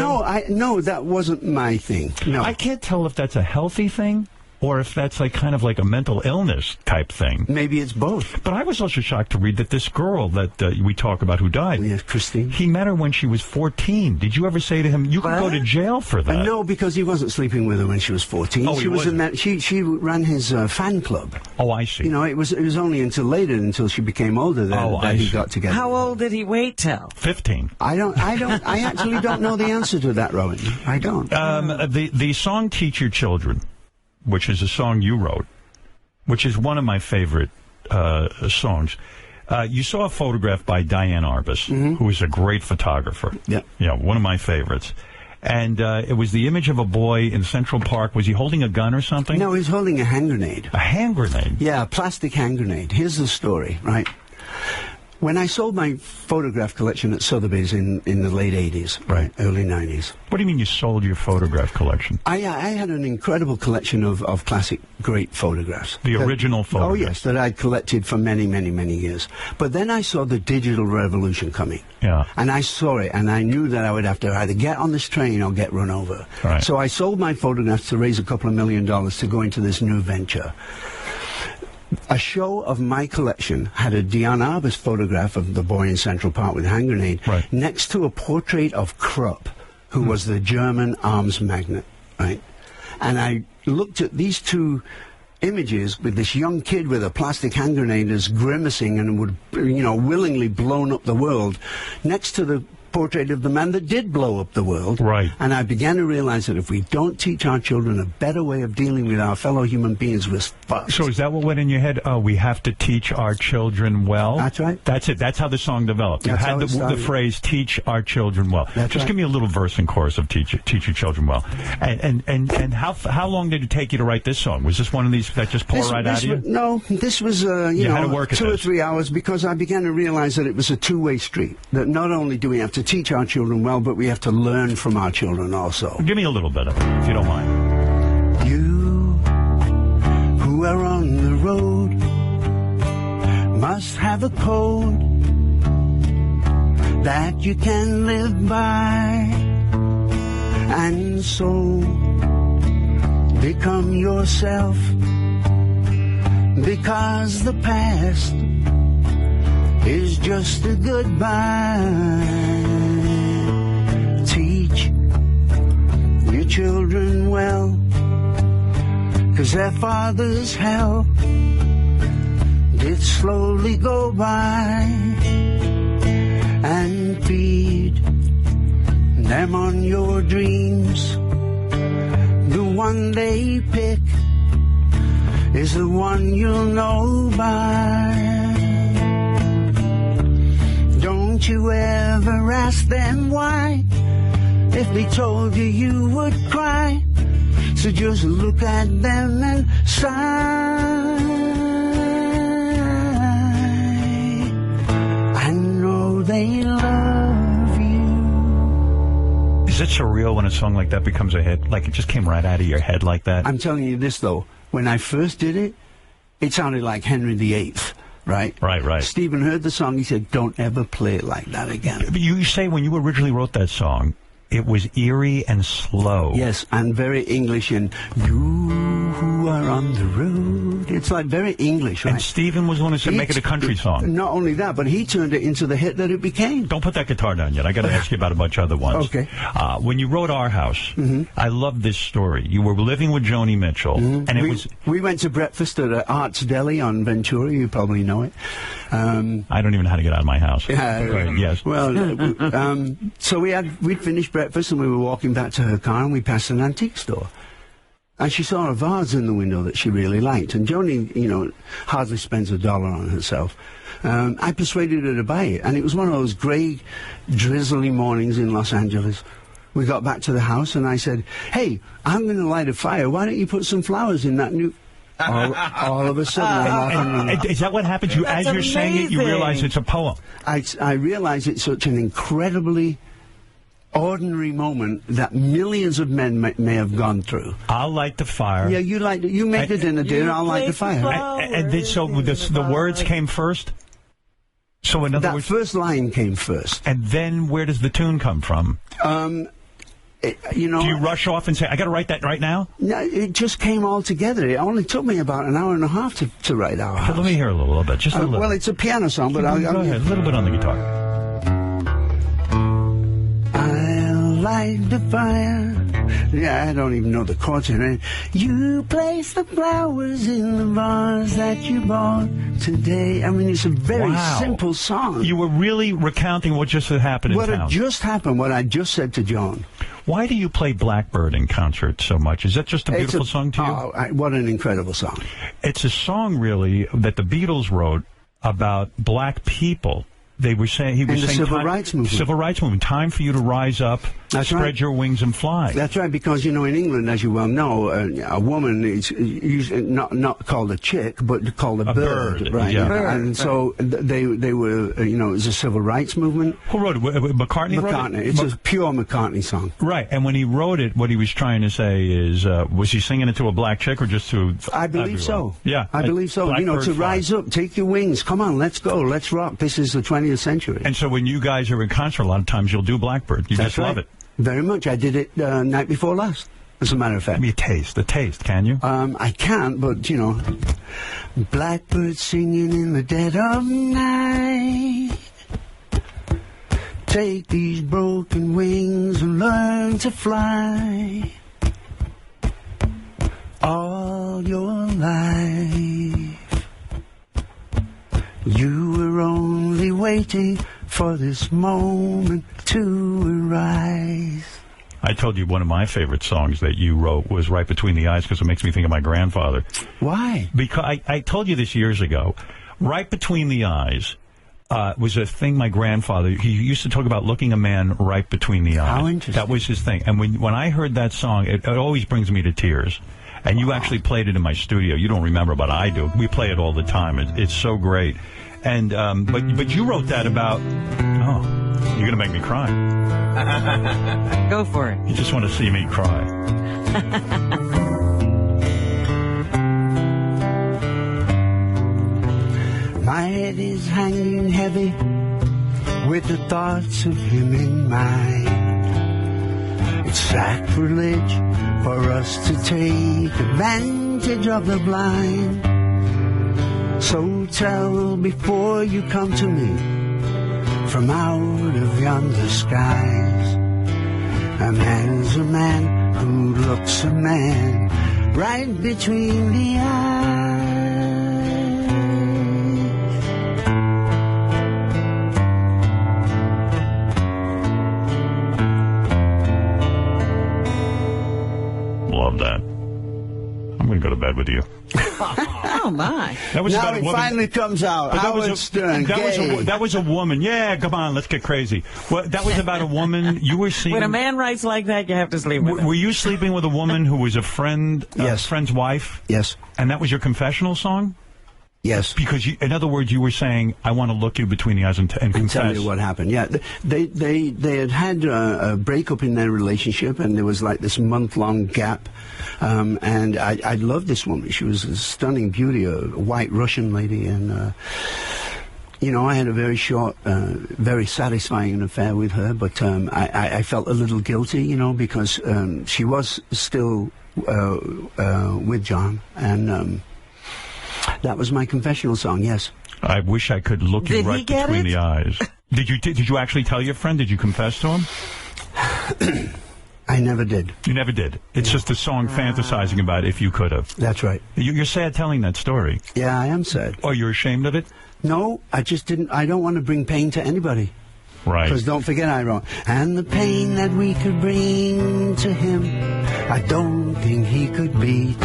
No, that wasn't my thing. No, I can't tell if that's a healthy thing or if that's kind of like a mental illness type thing. Maybe it's both. But I was also shocked to read that this girl that we talk about who died, yes, Christine, he met her when she was 14. Did you ever say to him, you could go to jail for that? No, because he wasn't sleeping with her when she was 14. Oh, she was in that. She ran his fan club. Oh, I see. You know, it was only until later, until she became older, that he got together. How old did he wait till? 15. I actually don't know the answer to that, Rowan. I don't. The song "Teach Your Children," which is a song you wrote, which is one of my favorite songs. You saw a photograph by Diane Arbus, who is a great photographer. Yeah. You know, one of my favorites. And it was the image of a boy in Central Park. Was he holding a gun or something? No, he's holding a hand grenade. A hand grenade? Yeah, a plastic hand grenade. Here's the story, right? When I sold my photograph collection at Sotheby's in the late 80s, right, early 90s. What do you mean you sold your photograph collection? I had an incredible collection of classic, great photographs. The original photographs? Oh, yes, that I'd collected for many, many, many years. But then I saw the digital revolution coming. Yeah. And I saw it, and I knew that I would have to either get on this train or get run over. Right. So I sold my photographs to raise a couple of $1 million to go into this new venture. A show of my collection had a Diane Arbus photograph of the boy in Central Park with a hand grenade next to a portrait of Krupp, who was the German arms magnate, right? And I looked at these two images with this young kid with a plastic hand grenade that's grimacing and would, willingly blown up the world, next to the portrait of the man that did blow up the world. Right. And I began to realize that if we don't teach our children a better way of dealing with our fellow human beings, we're fucked. So is that what went in your head? Oh, we have to teach our children well? That's right. That's it. That's how the song developed. You had the phrase, teach our children well. Just give me a little verse and chorus of teach your children well. And how long did it take you to write this song? Was this one of these that just pour right out of you? No, this was, you had to work at 2 or 3 hours, because I began to realize that it was a two-way street. That not only do we have to teach our children well, but we have to learn from our children also. Give me a little bit of it, if you don't mind. You who are on the road must have a code that you can live by, and so become yourself, because the past is just a goodbye. the children well, 'cause their father's hell did slowly go by, and feed them on your dreams. The one they pick is the one you'll know by. Don't you ever ask them why. If they told you, you would cry. So just look at them and sigh. I know they love you. Is it surreal when a song like that becomes a hit? Like it just came right out of your head like that? I'm telling you this, though. When I first did it, it sounded like Henry VIII. Right? Right. Stephen heard the song. He said, don't ever play it like that again. But you say when you originally wrote that song, it was eerie and slow. Yes, and very English, and you who are on the road. It's like very English, right? And Stephen was the one who said, make it a country song. Not only that, but he turned it into the hit that it became. Don't put that guitar down yet. I got to ask you about a bunch of other ones. Okay. When you wrote Our House, I love this story. You were living with Joni Mitchell, and we went to breakfast at Art's Deli on Ventura. You probably know it. I don't even know how to get out of my house. Yes. Well, so we'd finished breakfast and we were walking back to her car and we passed an antique store. And she saw a vase in the window that she really liked. And Joni, you know, hardly spends $1 on herself. I persuaded her to buy it. And it was one of those grey, drizzly mornings in Los Angeles. We got back to the house and I said, hey, I'm going to light a fire. Why don't you put some flowers in that new... All of a sudden, is that what happens? As you're saying it, you realize it's a poem. I realize it's such an incredibly ordinary moment that millions of men may have gone through. I'll light the fire. Yeah, you make the dinner, I'll light the fire. And then, so the words came first? So in other words... That first line came first. And then where does the tune come from? You know, do you rush off and say, I got to write that right now? No, it just came all together. It only took me about an hour and a half to write Our House. Let me hear a little bit, just a little. Well, it's a piano song, but I'll go ahead, a little bit on the guitar. I'll light the fire. Yeah, I don't even know the chords in it. You place the flowers in the vase that you bought today. I mean, it's a very simple song. You were really recounting what just had happened in town. What had just happened, what I just said to Joan. Why do you play Blackbird in concert so much? Is that just a beautiful song to you? Oh, what an incredible song. It's a song, really, that the Beatles wrote about black people. They were saying, he was saying, civil rights movement. Civil rights movement. Time for you to rise up, spread your wings and fly. That's right, because, you know, in England, as you well know, a woman is usually not called a chick, but called a bird. Right? Yeah. And so they were, you know, it was a civil rights movement. Who wrote it? McCartney wrote it? It's a pure McCartney song. Right, and when he wrote it, what he was trying to say is, was he singing it to a black chick or just to I believe so. Yeah. I believe so. You know, to rise up, take your wings, come on, let's go, let's rock. This is the 20th century. And so when you guys are in concert, a lot of times you'll do Blackbird. You just love it. Very much. I did it night before last, as a matter of fact. Give me the taste, can you? I can't, but, you know, blackbird singing in the dead of night. Take these broken wings and learn to fly. All your life, you were only waiting for this moment to arise. I told you one of my favorite songs that you wrote was Right Between the Eyes because it makes me think of my grandfather. Why? Because I told you this years ago. Right Between the Eyes was a thing my grandfather, he used to talk about looking a man right between the eyes. How interesting. That was his thing. And when I heard that song, it always brings me to tears. And you actually played it in my studio. You don't remember, but I do. We play it all the time. It's so great. And but you wrote that about. Oh, you're gonna make me cry. Go for it. You just want to see me cry. My head is hanging heavy with the thoughts of him in mind. It's sacrilege for us to take advantage of the blind. So tell before you come to me from out of yonder skies. A man's a man, who looks a man right between the eyes. Love that. I'm going to go to bed with you. Oh, my. That was Now about a it woman. finally comes out. But Howard Stern, gay. that was a woman. Yeah, come on, let's get crazy. Well, that was about a woman. You were seeing. When a man writes like that, you have to sleep with him. Were you sleeping with a woman who was a friend, Yes. friend's wife? Yes, And that was your confessional song? yes. Because, in other words, you were saying, I want to look you between the eyes and confess. Tell you what happened. Yeah, they had a breakup in their relationship, and there was like this month-long gap. And I loved this woman. She was a stunning beauty, a white Russian lady, and you know, I had a very short, very satisfying affair with her. But I felt a little guilty, you know, because she was still with John, and that was my confessional song. Yes. I wish I could look you Did he right get between it? the eyes. Did you actually tell your friend? Did you confess to him? I never did. You never did. It's just a song fantasizing about if you could have. That's right. You're sad telling that story. Yeah, I am sad. Oh, you're ashamed of it? No, I just didn't. I don't want to bring pain to anybody. Right. Because don't forget I wrote, and the pain that we could bring to him, I don't think he could beat.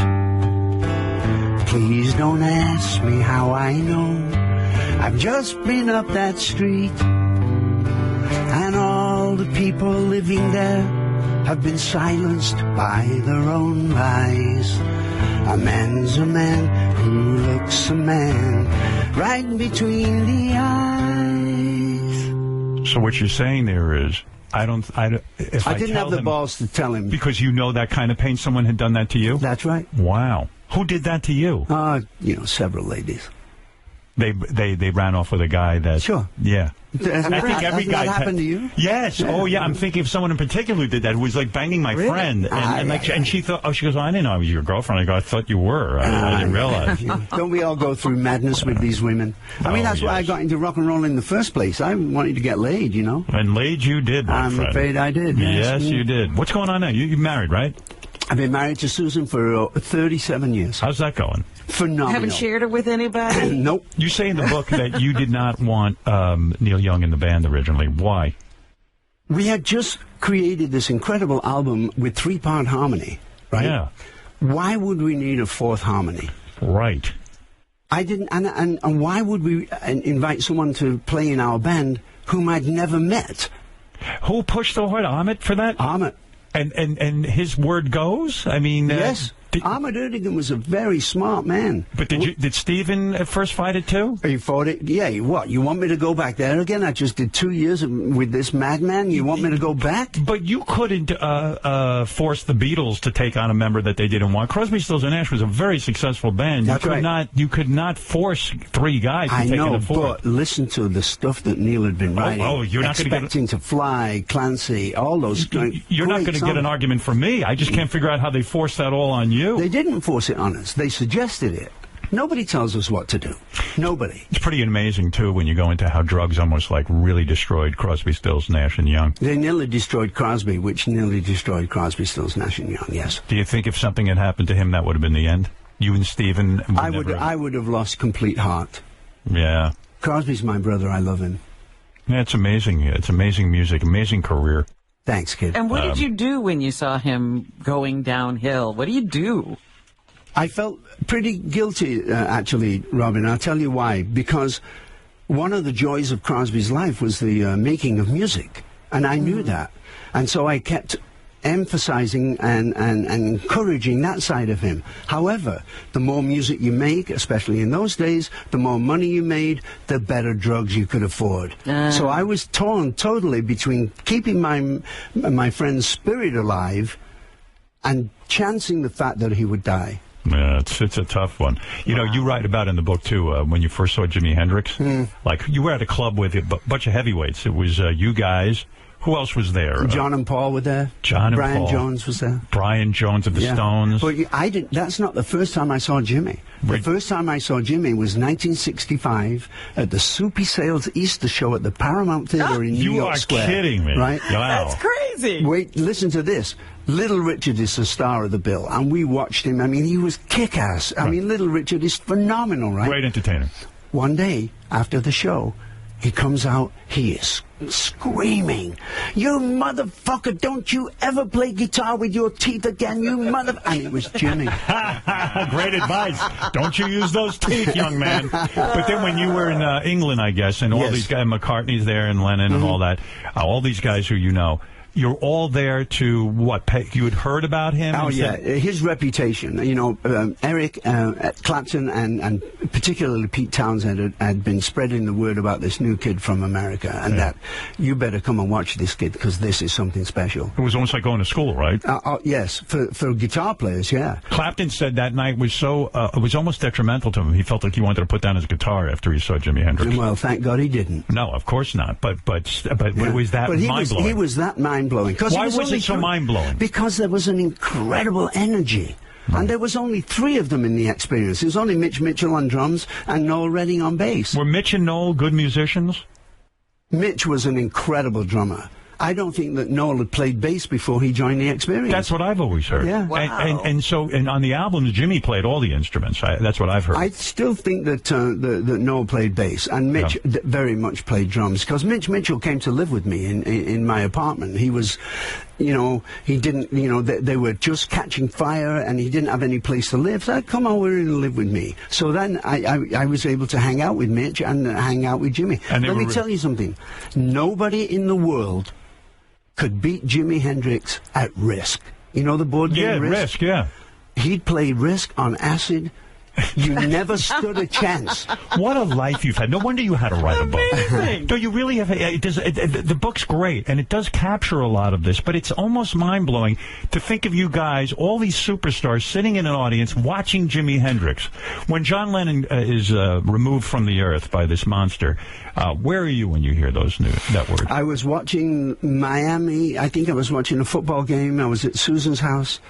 Please don't ask me how I know. I've just been up that street, and all the people living there have been silenced by their own lies. A man's a man who looks a man right between the eyes. So what you're saying there is, I didn't have the balls to tell him. Because you know that kind of pain, someone had done that to you? That's right. Wow. Who did that to you? You know, several ladies. They ran off with a guy that... Sure. Yeah. I think every guy that happened to you? Yes. Yeah. Oh, yeah. I'm thinking of someone in particular who did that, who was like banging my friend. And she thought, she goes, I didn't know I was your girlfriend. I go, I thought you were. I didn't realize. Don't we all go through madness with these women? I mean, that's why I got into rock and roll in the first place. I wanted to get laid, you know. And laid you did, my I'm friend. afraid I did. Yes, you did. What's going on now? You're married, right? I've been married to Susan for 37 years. How's that going? Phenomenal. Haven't shared it with anybody? Nope. You say in the book that you did not want Neil Young in the band originally. Why? We had just created this incredible album with 3-part harmony, right? Yeah. Why would we need a 4th harmony? Right. I didn't, and why would we invite someone to play in our band whom I'd never met? Who pushed so hard? Ahmet for that? Ahmet. And his word goes? I mean... Yes. Ahmet Ertegun was a very smart man. But did Stephen at first fight it too? He fought it. Yeah, what? You want me to go back there again? I just did 2 years with this madman. You want me to go back? But you couldn't force the Beatles to take on a member that they didn't want. Crosby, Stills and Nash was a very successful band. That's right. You could not force 3 guys to take on a 4th. But listen to the stuff that Neil had been writing. You're not going to Expecting to Fly, Clancy, all those. You're not going to get an argument from me. I just can't figure out how they forced that all on you. They didn't force it on us. They suggested it. Nobody tells us what to do. Nobody. It's pretty amazing, too, when you go into how drugs almost like really destroyed Crosby, Stills, Nash, and Young. They nearly destroyed Crosby, which nearly destroyed Crosby, Stills, Nash, and Young, yes. Do you think if something had happened to him, that would have been the end? You and Stephen I would have lost complete heart. Yeah. Crosby's my brother. I love him. Yeah, it's amazing. It's amazing music, amazing career. Thanks, kid. And what did you do when you saw him going downhill? What do you do? I felt pretty guilty, actually, Robin. I'll tell you why. Because one of the joys of Crosby's life was the making of music. And I knew that. And so I kept emphasizing and encouraging that side of him. However, the more music you make, especially in those days, the more money you made, the better drugs you could afford. So I was torn totally between keeping my friend's spirit alive and chancing the fact that he would die. Yeah, it's a tough one. You know, you write about in the book, too, when you first saw Jimi Hendrix. Like, you were at a club with a bunch of heavyweights. It was you guys. Who else was there? John and Paul were there. John and Brian Paul. Jones was there. Brian Jones of the Stones. But that's not the first time I saw Jimmy. The first time I saw Jimmy was 1965 at the Soupy Sales Easter show at the Paramount Theater in New York Square. You are kidding me. Right? Wow. That's crazy. Wait, listen to this. Little Richard is the star of the bill, and we watched him. I mean, he was kick-ass. I mean, Little Richard is phenomenal, right? Great entertainer. One day, after the show, he comes out, he is screaming, "You motherfucker, don't you ever play guitar with your teeth again, you mother..." And it was Jimmy. Great advice. Don't you use those teeth, young man. But then when you were in England, I guess, and all these guys, McCartney's there and Lennon and all that, all these guys who you know, you're all there to what? You had heard about him? Oh, yeah. His reputation. You know, Eric Clapton and particularly Pete Townsend had been spreading the word about this new kid from America, and that you better come and watch this kid because this is something special. It was almost like going to school, right? Yes, for guitar players, yeah. Clapton said that night was so, it was almost detrimental to him. He felt like he wanted to put down his guitar after he saw Jimi Hendrix. Well, thank God he didn't. No, of course not. But it was that mind-blowing. He was that mind-blowing. Why was it so mind-blowing? Because there was an incredible energy. Right. And there was only 3 of them in the experience. It was only Mitch Mitchell on drums and Noel Redding on bass. Were Mitch and Noel good musicians? Mitch was an incredible drummer. I don't think that Noel had played bass before he joined the experience. That's what I've always heard. Yeah. Wow. And so on the albums, Jimmy played all the instruments. That's what I've heard. I still think that that Noel played bass, and Mitch very much played drums, because Mitch Mitchell came to live with me in my apartment. He was, you know, he didn't, you know, they were just catching fire, and he didn't have any place to live. So I'd come over and live with me. So then I was able to hang out with Mitch and hang out with Jimmy. And let me tell you something. Nobody in the world could beat Jimi Hendrix at Risk. You know the board game Risk? Risk, yeah. He'd play Risk on acid. You never stood a chance. What a life you've had. No wonder you had to write a book. No, you really have. The book's great, and it does capture a lot of this, but it's almost mind-blowing to think of you guys, all these superstars, sitting in an audience watching Jimi Hendrix. When John Lennon is removed from the earth by this monster, where are you when you hear that word? I was watching Miami. I think I was watching a football game. I was at Susan's house.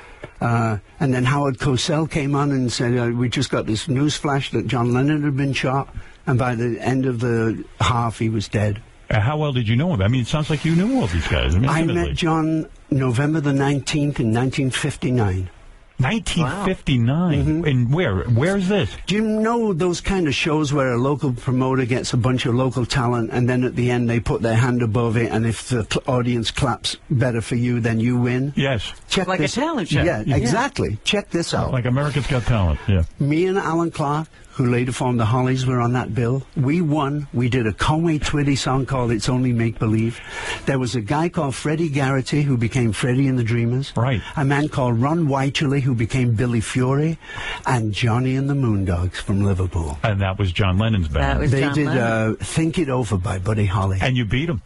And then Howard Cosell came on and said, we just got this news flash that John Lennon had been shot, and by the end of the half, he was dead. How well did you know him? I mean, it sounds like you knew all these guys. I met John November the 19th in 1959. 1959? Mm-hmm. And where's this? Do you know those kind of shows where a local promoter gets a bunch of local talent, and then at the end they put their hand above it, and if the audience claps better for you, then you win? Yes. Check like this. A talent show. Yeah, exactly. Check this out. Like America's Got Talent, yeah. Me and Alan Clark, who later formed the Hollies, were on that bill. We won. We did a Conway Twitty song called It's Only Make Believe. There was a guy called Freddie Garrity who became Freddie and the Dreamers. Right. A man called Ron Wycherley who became Billy Fury. And Johnny and the Moondogs from Liverpool. And that was John Lennon's band. They did Think It Over by Buddy Holly. And you beat them.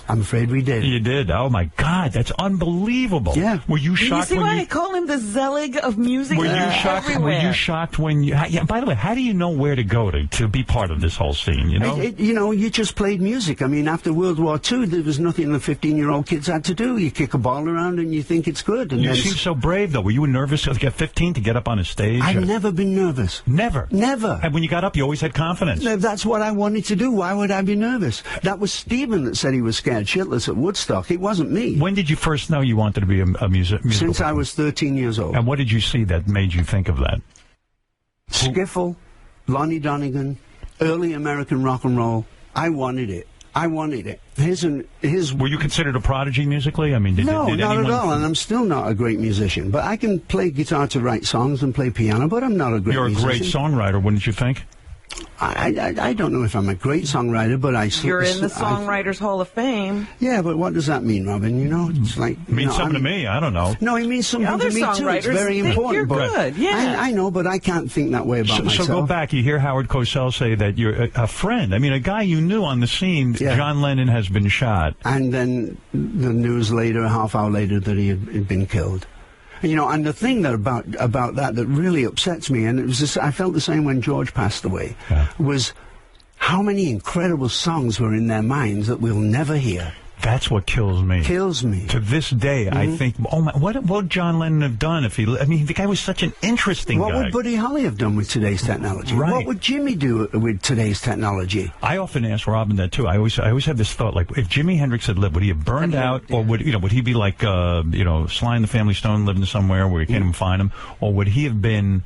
I'm afraid we did. You did. Oh my God, that's unbelievable. Yeah. Were you shocked? You see why I call him the Zelig of music? Were you shocked? Everywhere. Were you shocked when you? Yeah. By the way, how do you know where to go to be part of this whole scene? You know. You know, you just played music. I mean, after World War II, there was nothing the 15-year-old kids had to do. You kick a ball around and you think it's good. And you seem so brave, though. Were you nervous at 15 to get up on a stage? I've never been nervous. Never. Never. And when you got up, you always had confidence. That's what I wanted to do. Why would I be nervous? That was Stephen that said he was scared shitless at Woodstock. It wasn't me. When did you first know you wanted to be a musical? Since I was 13 years old. And what did you see that made you think of that? Skiffle, Lonnie Donegan, early American rock and roll. I wanted it. I wanted it. Were you considered a prodigy musically? I mean, did not anyone... at all, and I'm still not a great musician. But I can play guitar to write songs and play piano, but I'm not a great musician. You're a great songwriter, wouldn't you think? I don't know if I'm a great songwriter, but You're in the Songwriters Hall of Fame. Yeah, but what does that mean, Robin? You know, it's like... It means something to me. I don't know. No, it means something to me, too. It's very important. You're good, yeah. I know, but I can't think that way about myself. So go back. You hear Howard Cosell say that you're a friend. I mean, a guy you knew on the scene, John Lennon has been shot. And then the news later, a half hour later, that he had been killed. You know, and the thing that about that really upsets me, and it was just, I felt the same when George passed away, was how many incredible songs were in their minds that we'll never hear. That's what kills me. Kills me. To this day, I think, oh my, what would John Lennon have done if he? I mean, the guy was such an interesting guy. What would Buddy Holly have done with today's technology? Right. What would Jimmy do with today's technology? I often ask Robin that too. I always have this thought, like, if Jimi Hendrix had lived, would he have burned out, or would he be like Sly and the Family Stone, living somewhere where you can't even find him, or would he have been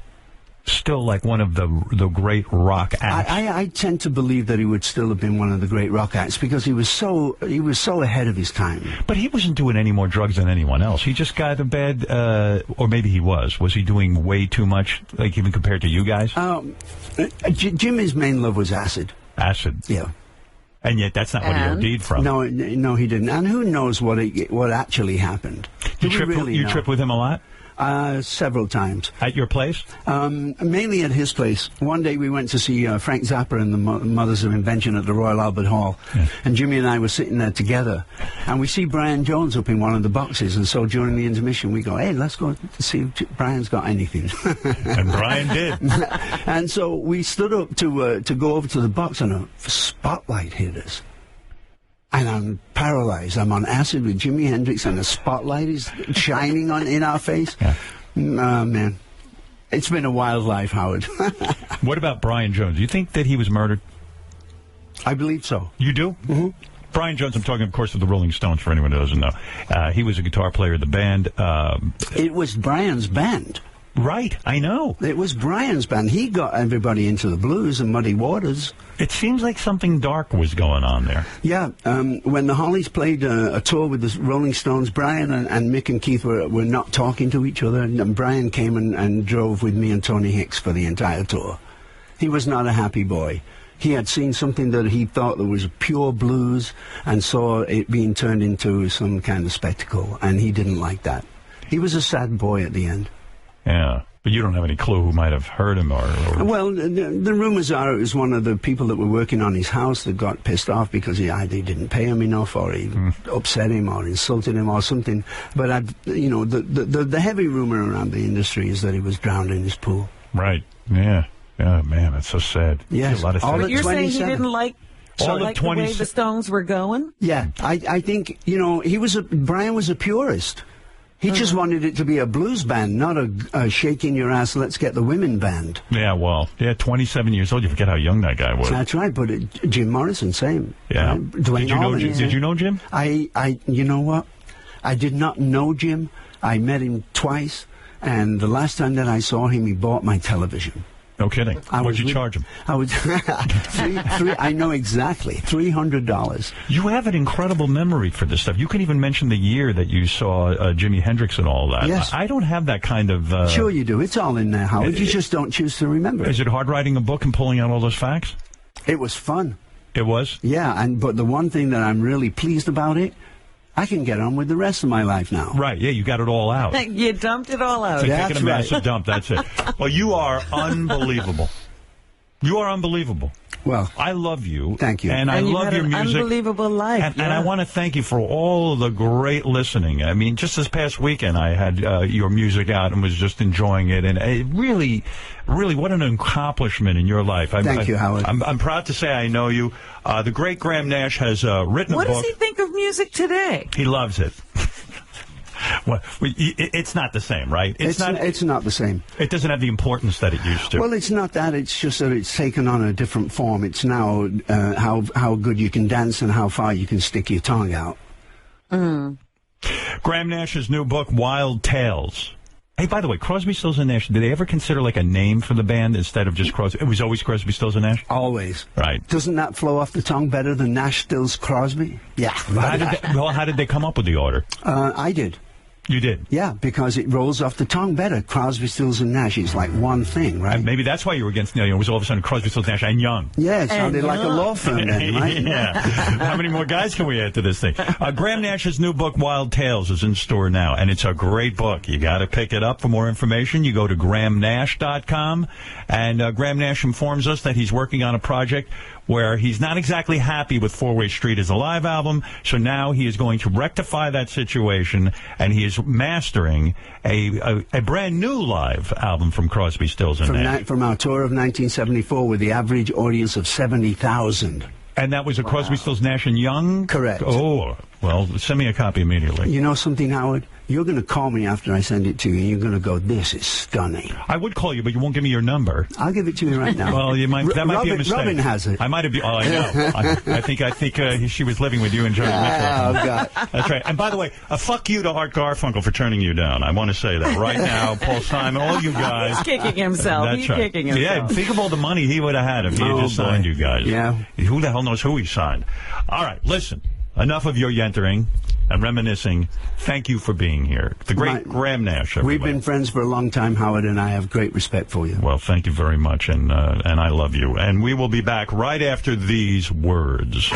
still like one of the great rock acts? I tend to believe that he would still have been one of the great rock acts because he was so ahead of his time. But he wasn't doing any more drugs than anyone else. He just got a bad, or maybe he was. Was he doing way too much, like even compared to you guys? Jimmy's main love was acid. Acid. Yeah. And yet that's not what he OD'd from. No, he didn't. And who knows what actually happened? You trip with him a lot? Several times. At your place? Mainly at his place. One day we went to see Frank Zappa and the Mothers of Invention at the Royal Albert Hall. Yeah. And Jimmy and I were sitting there together. And we see Brian Jones up in one of the boxes. And so during the intermission we go, hey, let's go see if Brian's got anything. And Brian did. And so we stood up to go over to the box and a spotlight hit us. And I'm paralyzed. I'm on acid with Jimi Hendrix, and the spotlight is shining in our face. Yeah. Man, it's been a wild life, Howard. What about Brian Jones? Do you think that he was murdered? I believe so. You do? Mm-hmm. Brian Jones, I'm talking, of course, of the Rolling Stones, for anyone who doesn't know. He was a guitar player of the band. It was Brian's band. Right, I know. It was Brian's band. He got everybody into the blues and Muddy Waters. It seems like something dark was going on there. Yeah, when the Hollies played a tour with the Rolling Stones, Brian and Mick and Keith were not talking to each other, and Brian came and drove with me and Tony Hicks for the entire tour. He was not a happy boy. He had seen something that he thought that was pure blues and saw it being turned into some kind of spectacle, and he didn't like that. He was a sad boy at the end. Yeah, but you don't have any clue who might have hurt him or... Well, the rumors are it was one of the people that were working on his house that got pissed off because he either didn't pay him enough or he upset him or insulted him or something. But, the heavy rumor around the industry is that he was drowned in his pool. Right, yeah. Yeah, man, that's so sad. Yes. A lot of but you're saying he didn't like... the way the Stones were going? Yeah, I think, Brian was a purist. He just wanted it to be a blues band, not a shaking your ass, let's get the women band. Yeah, well, 27 years old. You forget how young that guy was. That's right, but Jim Morrison, same. Yeah. Dwayne Allman. Did you know Jim? You know what? I did not know Jim. I met him twice, and the last time that I saw him, he bought my television. No kidding. What'd you charge him? I was I know exactly, $300. You have an incredible memory for this stuff. You can even mention the year that you saw Jimi Hendrix and all that. Yes. I don't have that kind of... Sure you do. It's all in there, Howard. You just don't choose to remember. Is it hard writing a book and pulling out all those facts? It was fun. It was? Yeah, but the one thing that I'm really pleased about it, I can get on with the rest of my life now. Right, yeah, you got it all out. You dumped it all out. It's like taking a massive dump, that's it. Well, you are unbelievable. You are unbelievable. Well, I love you. Thank you. And I love your music. Unbelievable life. And I want to thank you for all the great listening. I mean, just this past weekend, I had your music out and was just enjoying it. And it really, what an accomplishment in your life. Thank you, Howard. I'm proud to say I know you. The great Graham Nash has written a book. What does he think of music today? He loves it. Well, it's not the same, right? It's not the same. It doesn't have the importance that it used to. Well, it's not that. It's just that it's taken on a different form. It's now how good you can dance and how far you can stick your tongue out. Graham Nash's new book, Wild Tales. Hey, by the way, Crosby, Stills and Nash, did they ever consider like a name for the band instead of just Crosby? It was always Crosby, Stills and Nash? Always. Right. Doesn't that flow off the tongue better than Nash, Stills, Crosby? Yeah. How did they come up with the order? I did. You did? Yeah, because it rolls off the tongue better. Crosby, Stills, and Nash is like one thing, right? And maybe that's why you were against, it was all of a sudden Crosby, Stills, Nash, and Young. Yeah, it sounded like a law firm then, right? Yeah. How many more guys can we add to this thing? Graham Nash's new book, Wild Tales, is in store now, and it's a great book. You got to pick it up. For more information, you go to grahamnash.com, and Graham Nash informs us that he's working on a project where he's not exactly happy with Four-Way Street as a live album, so now he is going to rectify that situation, and he is mastering a brand new live album from Crosby, Stills and Nash. From our tour of 1974 with the average audience of 70,000. And that was a Crosby, Stills, Nash and Young? Correct. Oh, Well, send me a copy immediately. You know something, Howard? You're going to call me after I send it to you, and you're going to go, this is stunning. I would call you, but you won't give me your number. I'll give it to you right now. Well, you might. That might be a mistake. Robin has it. I might have been. Oh, I know. I think she was living with you and Joni Mitchell. Oh, God. That's right. And by the way, fuck you to Art Garfunkel for turning you down. I want to say that right now. Paul Simon, all you guys. He's kicking himself. That's He's right. kicking himself. Yeah, think of all the money he would have had if he had just signed you guys. Yeah. Who the hell knows who he signed? All right, listen. Enough of your yentering and reminiscing. Thank you for being here. The great Graham Nash, everybody. We've been friends for a long time, Howard, and I have great respect for you. Well, thank you very much, and I love you. And we will be back right after these words.